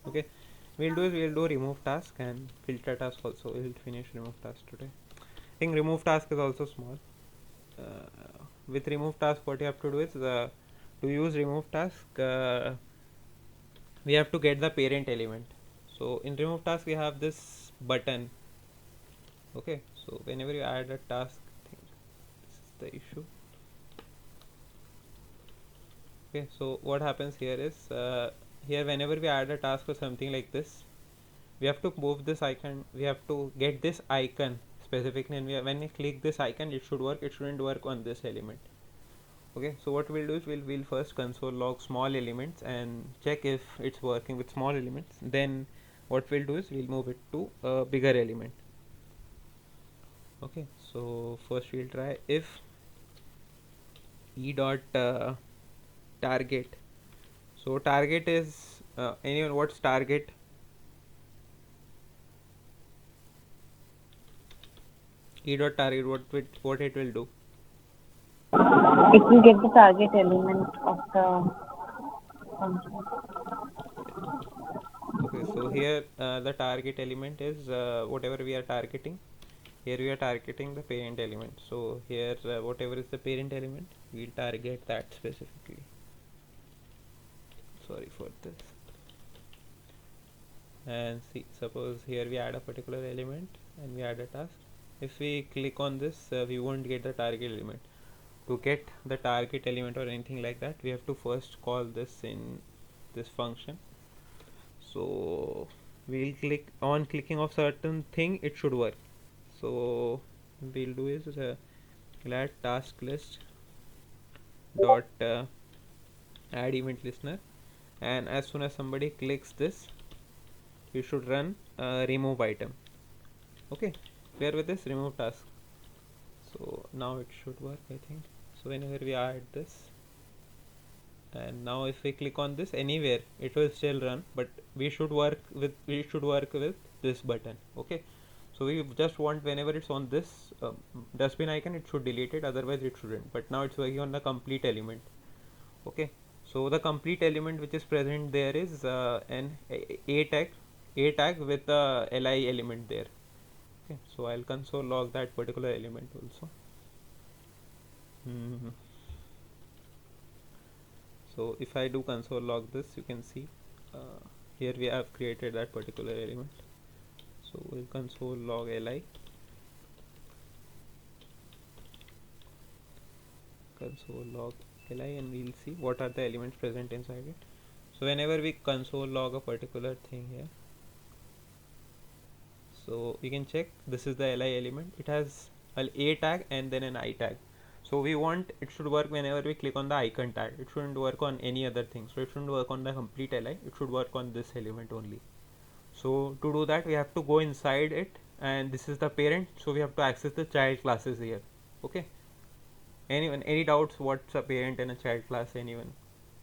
Okay. We'll do remove task and filter task also. We'll finish remove task today. I think remove task is also small. With remove task, what you have to do is to use remove task, we have to get the parent element. So in remove task, we have this button. Okay. So whenever you add a task, I think this is the issue. Okay. So what happens here is here whenever we add a task or something like this, we have to move this icon. We have to get this icon specifically, and when we click this icon, it should work. It shouldn't work on this element. Okay, so what we'll do is we'll first console log small elements and check if it's working with small elements. Then what we'll do is we'll move it to a bigger element. Okay, so first we'll try if e dot target. So target is anyone, what's target? E dot target, what it will do? It will get the target element of the function. Okay, so So here the target element is whatever we are targeting. Here we are targeting the parent element. So here whatever is the parent element, we'll target that specifically. Sorry for this. And see, suppose here we add a particular element and we add a task. If we click on this, we won't get the target element. To get the target element or anything like that, we have to first call this in this function. So we'll click on clicking of certain thing, it should work. So we'll do is we'll add task list dot add event listener, and as soon as somebody clicks this, you should run remove item. Okay, clear with this remove task. So now it should work, I think. So whenever we add this, and now if we click on this anywhere, it will still run, but we should work with this button. Okay, so we just want whenever it's on this dustbin icon, it should delete it, otherwise it shouldn't. But now it's working on the complete element. Okay, so the complete element which is present there is an a tag with a li element there. Okay, so I'll console log that particular element also. So if I do console log this, you can see here we have created that particular element. So we'll console log li, console log li, and we'll see what are the elements present inside it. So whenever we console log a particular thing here, so we can check this is the li element. It has an a tag and then an I tag. So we want it should work whenever we click on the icon tag. It shouldn't work on any other thing. So it shouldn't work on the complete li. It should work on this element only. So to do that, we have to go inside it, and this is the parent. So we have to access the child classes here. Okay. Anyone, any doubts? What's a parent and a child class? Anyone?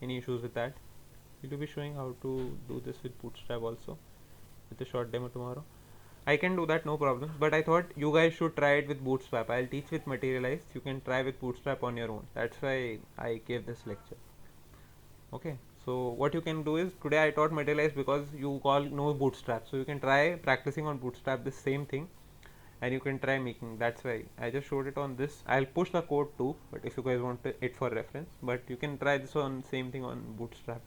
Any issues with that? We'll be showing how to do this with Bootstrap also, with a short demo tomorrow. I can do that, no problem, but I thought you guys should try it with Bootstrap. I'll teach with Materialize. You can try with Bootstrap on your own. That's why I gave this lecture. Okay, so what you can do is, today I taught Materialize because you all know Bootstrap, so you can try practicing on Bootstrap the same thing, and you can try making. That's why I just showed it on this. I'll push the code too, but if you guys want it for reference, but you can try this on same thing on Bootstrap.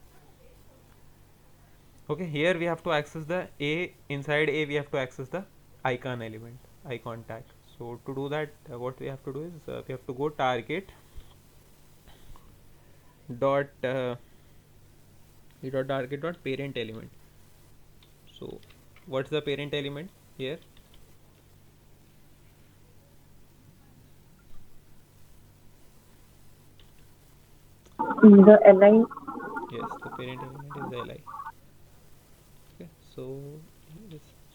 Okay, here we have to access the a, inside a we have to access the icon element, icon tag. So to do that, what we have to do is we have to go target dot target dot parent element. So what's the parent element here? The li. Yes, the parent element is the li. Okay,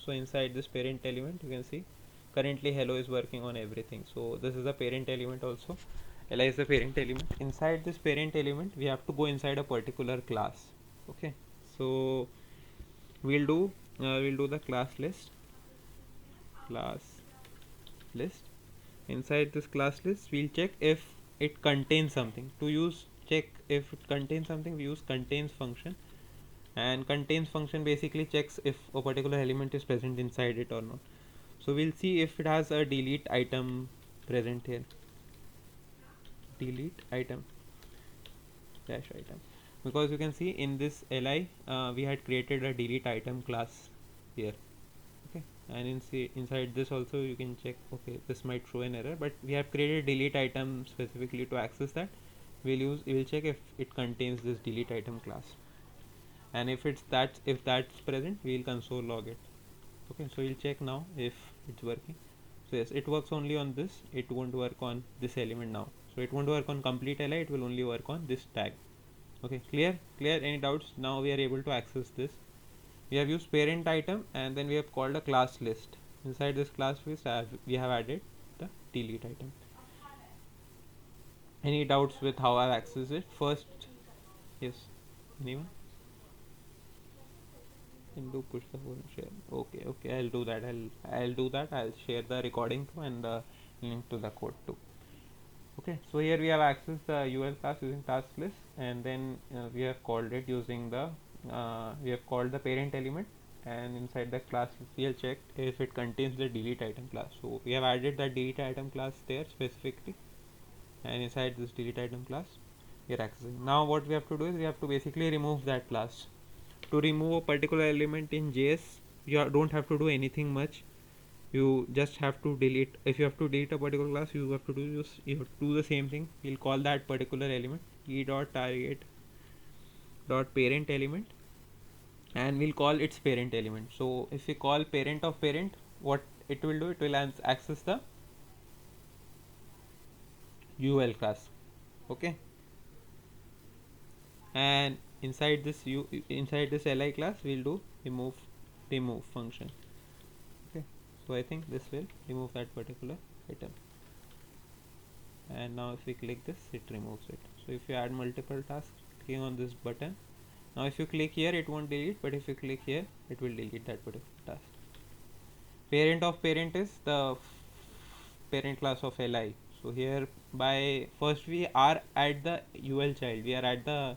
so inside this parent element, you can see currently hello is working on everything. So this is the parent element also. Li is the parent element. Inside this parent element, we have to go inside a particular class. Okay, so we'll do the class list. Inside this class list, we'll check if it contains something. To check if it contains something, we use contains function, and contains function basically checks if a particular element is present inside it or not. So we'll see if it has a delete item present here. Delete item dash item, because you can see in this li we had created a delete item class here. Okay, and inside this also you can check. Okay, this might show an error, but we have created delete item specifically to access that. We'll check if it contains this delete item class, and if that's present, we'll console log it. Okay, so we'll check now if it's working. So yes, it works only on this. It won't work on this element now. So it won't work on complete li. It will only work on this tag. Okay, clear? Any doubts? Now we are able to access this. We have used parent item, and then we have called a class list. Inside this class list, we have added the delete item. Any doubts with how I've accessed it? First, yes, anyone? Can do push the phone share. Okay, I'll do that. I'll share the recording too, and the link to the code too. Okay, so here we have accessed the UL class using task list, and then we have called it using the we have called the parent element and inside the class we'll check if it contains the delete item class. So we have added that delete item class there specifically, and inside this delete item class we are accessing. Now what we have to do is we have to basically remove that class. To remove a particular element in JS, you don't have to do anything much. You just have to delete. If you have to delete a particular class, you have to do the same thing. We'll call that particular element e dot target dot parent element, and we'll call its parent element. So if we call parent of parent, what it will do, it will access the UL class. Okay, and inside this li class we'll do remove function. Okay, so I think this will remove that particular item, and now if we click this, it removes it. So if you add multiple tasks, clicking on this button, now if you click here it won't delete, but if you click here it will delete that particular task. Parent of parent is the parent class of li. So here by first we are at the ul child, we are at the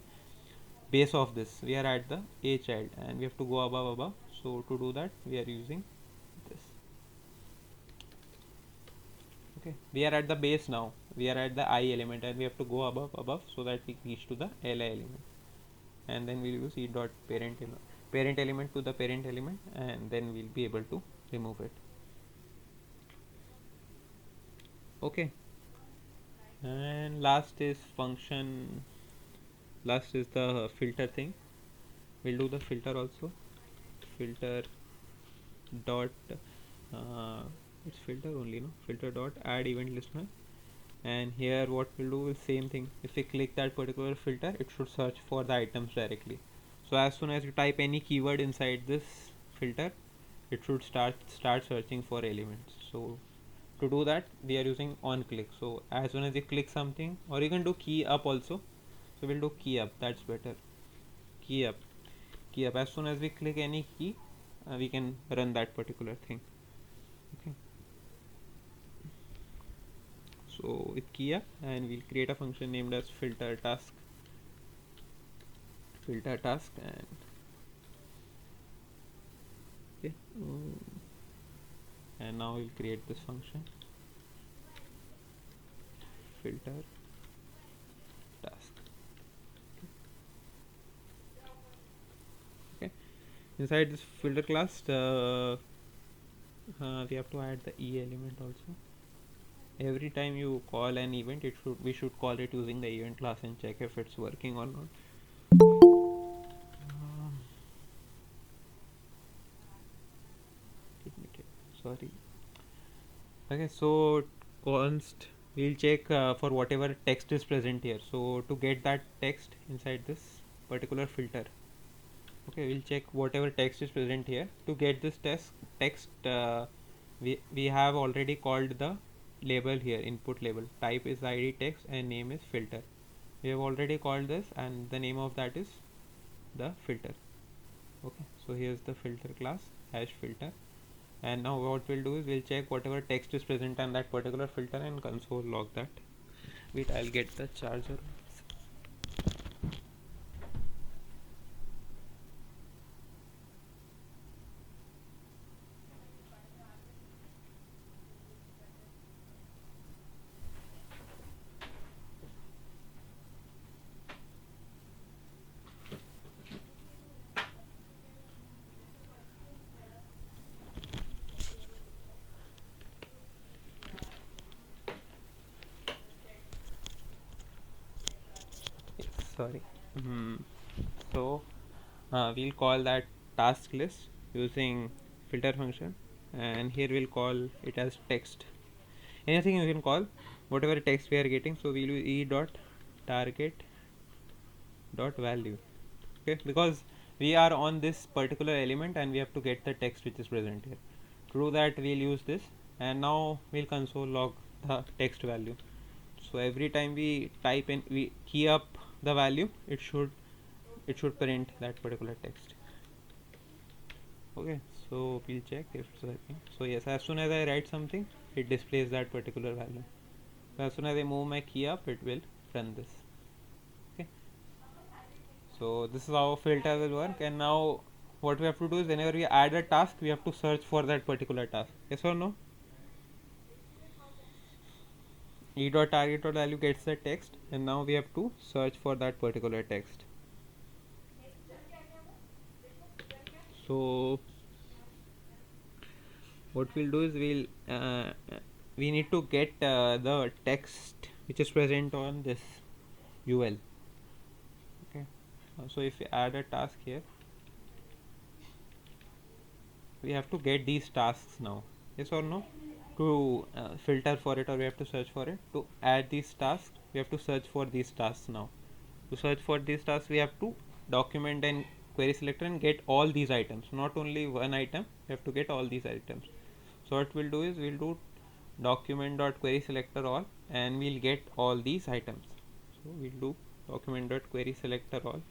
base of this, we are at the a child, and we have to go above. So to do that we are using this. Okay, we are at the base now, we are at the I element, and we have to go above so that we reach to the li element, and then we'll use e dot parent element to the parent element, and then we'll be able to remove it. Okay, and last is the filter thing. We'll do the filter also. Filter dot it's filter only, no, filter dot add event listener, and here what we'll do is same thing. If we click that particular filter, it should search for the items directly. So as soon as you type any keyword inside this filter, it should start searching for elements. So to do that we are using on click. So as soon as you click something, or you can do key up also, so we'll do key up, that's better. Key up, as soon as we click any key, we can run that particular thing. Okay, so with key up, and we'll create a function named as filter task, and okay, and now we'll create this function filter task. Okay, inside this filter class we have to add the e element also. Every time you call an event, we should call it using the event class and check if it's working or not. Sorry. Okay, so const we'll check for whatever text is present here. So to get that text inside this particular filter, okay, we'll check whatever text is present here. To get this text we have already called the label here, input label. Type is id text and name is filter. We have already called this, and the name of that is the filter. Okay, so here's the filter class hash filter, and now what we'll do is we'll check whatever text is present on that particular filter and console log that. Wait, I'll get the charger. Sorry. So we'll call that task list using filter function, and here we'll call it as text. Anything you can call, whatever text we are getting. So we'll use e dot target dot value. Okay, because we are on this particular element and we have to get the text which is present here. To do that we'll use this, and now we'll console log the text value. So every time we type in, we key up the value, it should print that particular text. Okay, so we'll check if it's working. So yes, as soon as I write something, it displays that particular value. So as soon as I move my key up, it will run this. Okay, so this is how filter will work. And now what we have to do is whenever we add a task, we have to search for that particular task. Yes or no? e.target.value gets the text, and now we have to search for that particular text. So what we'll do is we need to get the text which is present on this UL. Okay, so if we add a task here, we have to get these tasks now. Yes or no? To filter for it, or we have to search for it. To add these tasks, we have to search for these tasks now. To search for these tasks, we have to document and query selector and get all these items, not only one item. We have to get all these items. So what we'll do is we'll do document.query selector all, and we'll get all these items. So we'll do document.query selector all,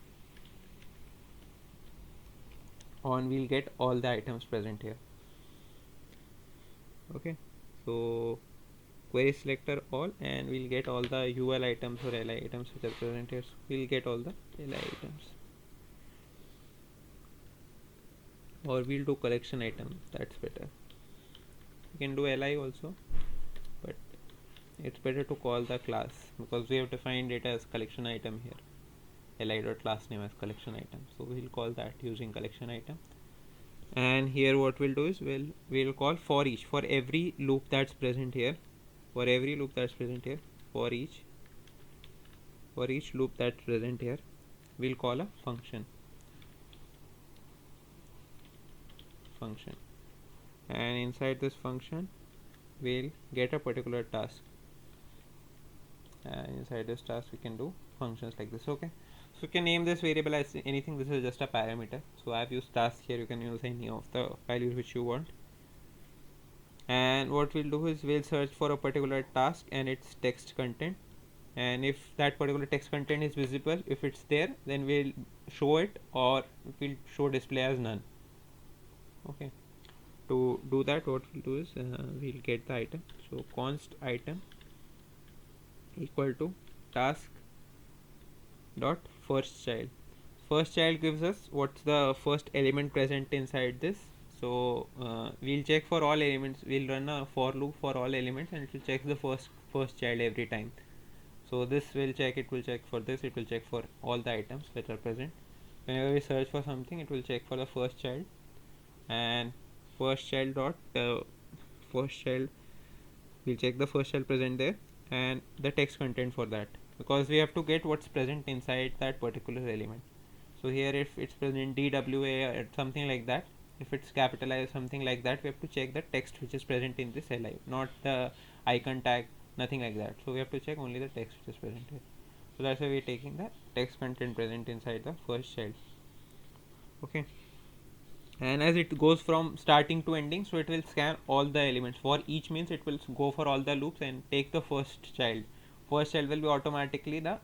and we'll get all the items present here. Okay, so query selector all, and we'll get all the UL items or LI items which are present here. So we'll get all the LI items, or we'll do collection item. That's better. You can do LI also, but it's better to call the class because we have defined it as collection item here. li.class name as collection item, so we'll call that using collection item. And here what we'll do is we'll call for each, for every loop that's present here, for every loop that's present here, for each loop that's present here, we'll call a function, and inside this function we'll get a particular task, and inside this task we can do functions like this. Okay, so you can name this variable as anything. This is just a parameter, so I've used task here. You can use any of the values which you want. And what we'll do is we'll search for a particular task and its text content, and if that particular text content is visible, if it's there, then we'll show it, or we'll show display as none. Okay, to do that, what we'll do is we'll get the item. So const item equal to task dot first child. First child gives us what's the first element present inside this. So we'll check for all elements. We'll run a for loop for all elements, and it will check the first child every time. So this will check, it will check for this, it will check for all the items that are present. Whenever we search for something, it will check for the first child, and first child dot first child, we'll check the first child present there and the text content for that, because we have to get what's present inside that particular element. So here if it's present DWA or something like that, if it's capitalized something like that, we have to check the text which is present in this li, not the icon tag, nothing like that. So we have to check only the text which is present here. So that's why we're taking the text content present inside the first child. Okay, and as it goes from starting to ending, so it will scan all the elements. For each means it will go for all the loops and take the first child. First child will be automatically the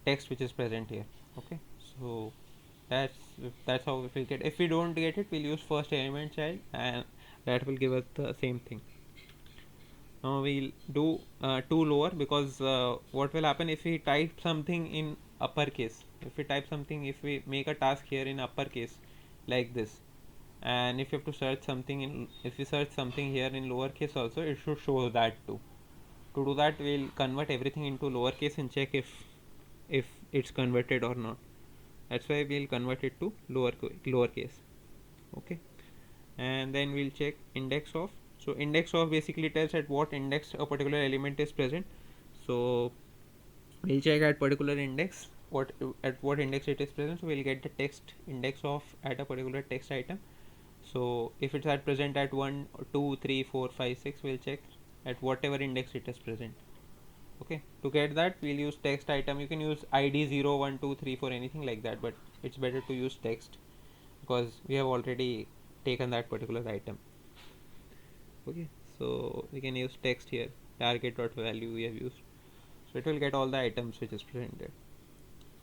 text which is present here. Okay, so that's how we will get. If we don't get it, we'll use first element child, and that will give us the same thing. Now we'll do to lower, because what will happen if we type something in uppercase, if we make a task here in uppercase like this, and if you have to search something in, if we search something here in lowercase also, it should show that too. To do that, we'll convert everything into lowercase and check if it's converted or not. That's why we'll convert it to lowercase. Okay, and then we'll check index of. So index of basically tells at what index a particular element is present. So we'll check at particular index at what index it is present. So we'll get the text index of at a particular text item. So if it's at present at 1 2 3 4 5 6, we'll check at whatever index it is present. Okay, to get that, we'll use text item. You can use id 0 1 2 3 4, anything like that, but it's better to use text because we have already taken that particular item. Okay, so we can use text here, target.value we have used, so it will get all the items which is presented,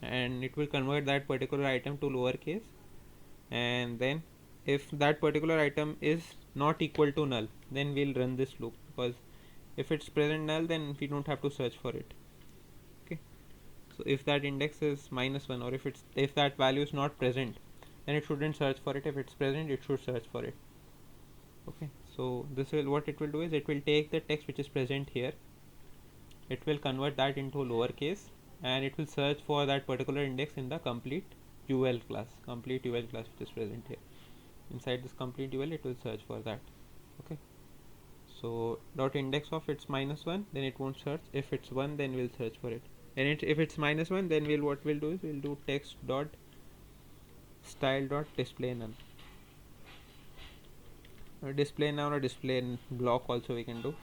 and it will convert that particular item to lowercase. And then if that particular item is not equal to null, then we'll run this loop, because if it's present null, then we don't have to search for it. Okay, so if that index is -1, or if that value is not present, then it shouldn't search for it. If it's present, it should search for it. Okay, so this will, what it will do is it will take the text which is present here, it will convert that into lowercase, and it will search for that particular index in the complete UL class, which is present here. Inside this complete UL, it will search for that. Okay, so dot index of it's -1, then it won't search. If it's 1, then we'll search for it. And if it's -1, then what we'll do is we'll do text dot style dot display none. Display none or display block also we can do,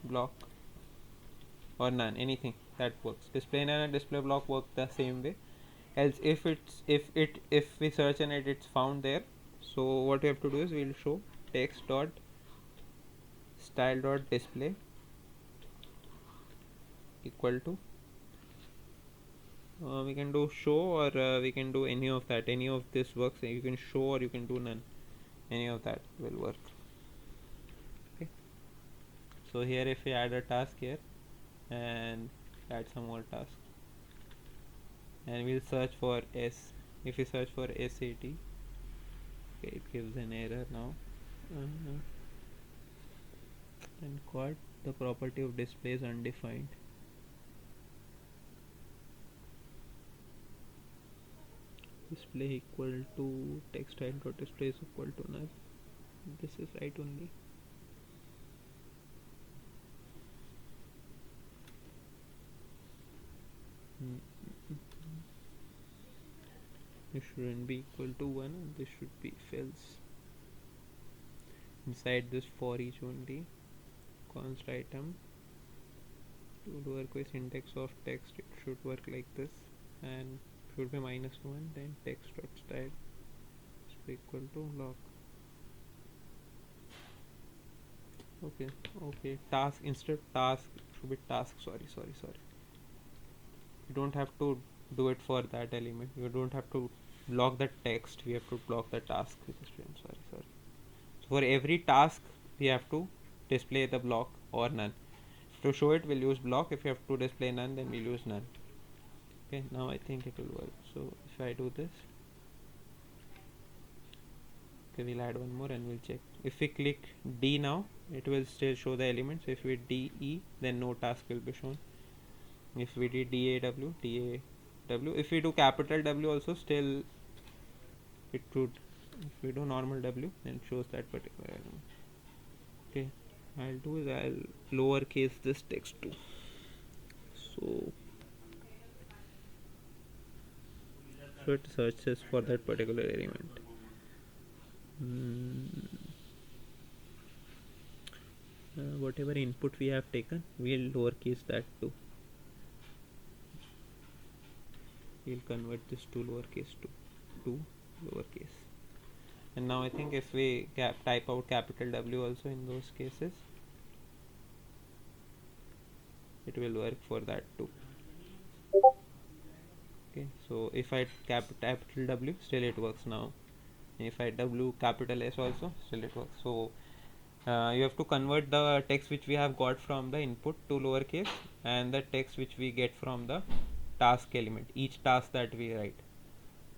block or none, anything that works. Display none and display block work the same way. Else if we search and it's found there, so what we have to do is we'll show text dot style dot display equal to we can do show, or we can do any of that. Any of this works. You can show or you can do none. Any of that will work. Okay, so here if we add a task here and add some more tasks, and we'll search for S. If we search for SAT, okay, it gives an error now. And called the property of display is undefined. Display equal to text style dot display is equal to null. This is right only. This shouldn't be equal to 1, and this should be false. Inside this for each only const item to work with index of text, it should work like this, and should be -1, then text dot style is equal to log. Okay, task, instead of task should be task. Sorry, you don't have to do it for that element. You don't have to block the text, we have to block the task with the string. Sorry. So for every task we have to display the block or none. To show it, we'll use block. If you have to display none, then we'll use none. Okay, now I think it will work. So if I do this, okay, we'll add one more and we'll check. If we click D now, it will still show the elements. If we DE, then no task will be shown. If we did DAW, if we do capital W also, still it would. If we do normal W, then it shows that particular element. Okay, I'll do is I'll lowercase this text too. So it searches for that particular element. Whatever input we have taken, we'll lowercase that too. We'll convert this to lowercase to lowercase. And now I think if we type out capital W also in those cases, it will work for that too. Okay, so if I capital W, still it works now. If I W capital S also, still it works. So you have to convert the text which we have got from the input to lowercase, and the text which we get from the task element, each task that we write.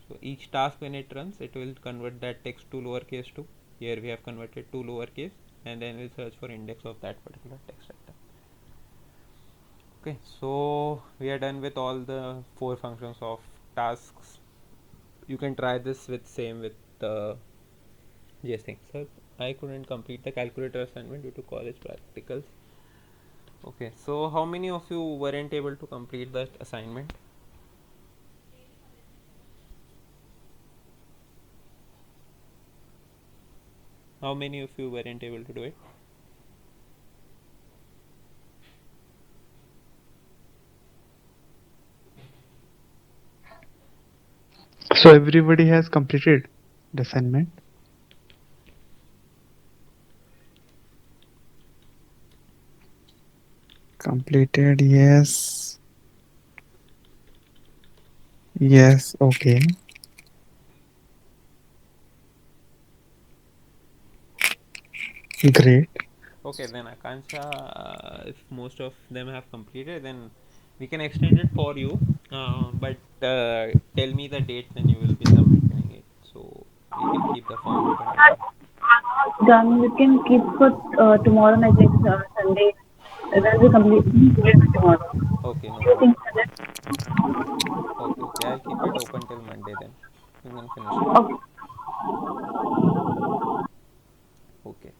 So each task when it runs, it will convert that text to lowercase too. Here we have converted to lowercase, and then we'll search for index of that particular text item. Okay, so we are done with all the 4 functions of tasks. You can try this with the JS thing. So I couldn't complete the calculator assignment due to college practicals. Okay, so how many of you weren't able to complete that assignment? How many of you weren't able to do it? So everybody has completed the assignment. Completed, yes. Yes, okay. Great. Okay, then Akansha, if most of them have completed, then we can extend it for you. But tell me the date when you will be submitting. Done. We can keep for tomorrow night, like Sunday. Then we complete tomorrow. Okay, no Do you think problem. Okay, okay. I'll keep it open till Monday then. You can finish it. that? Okay. Okay.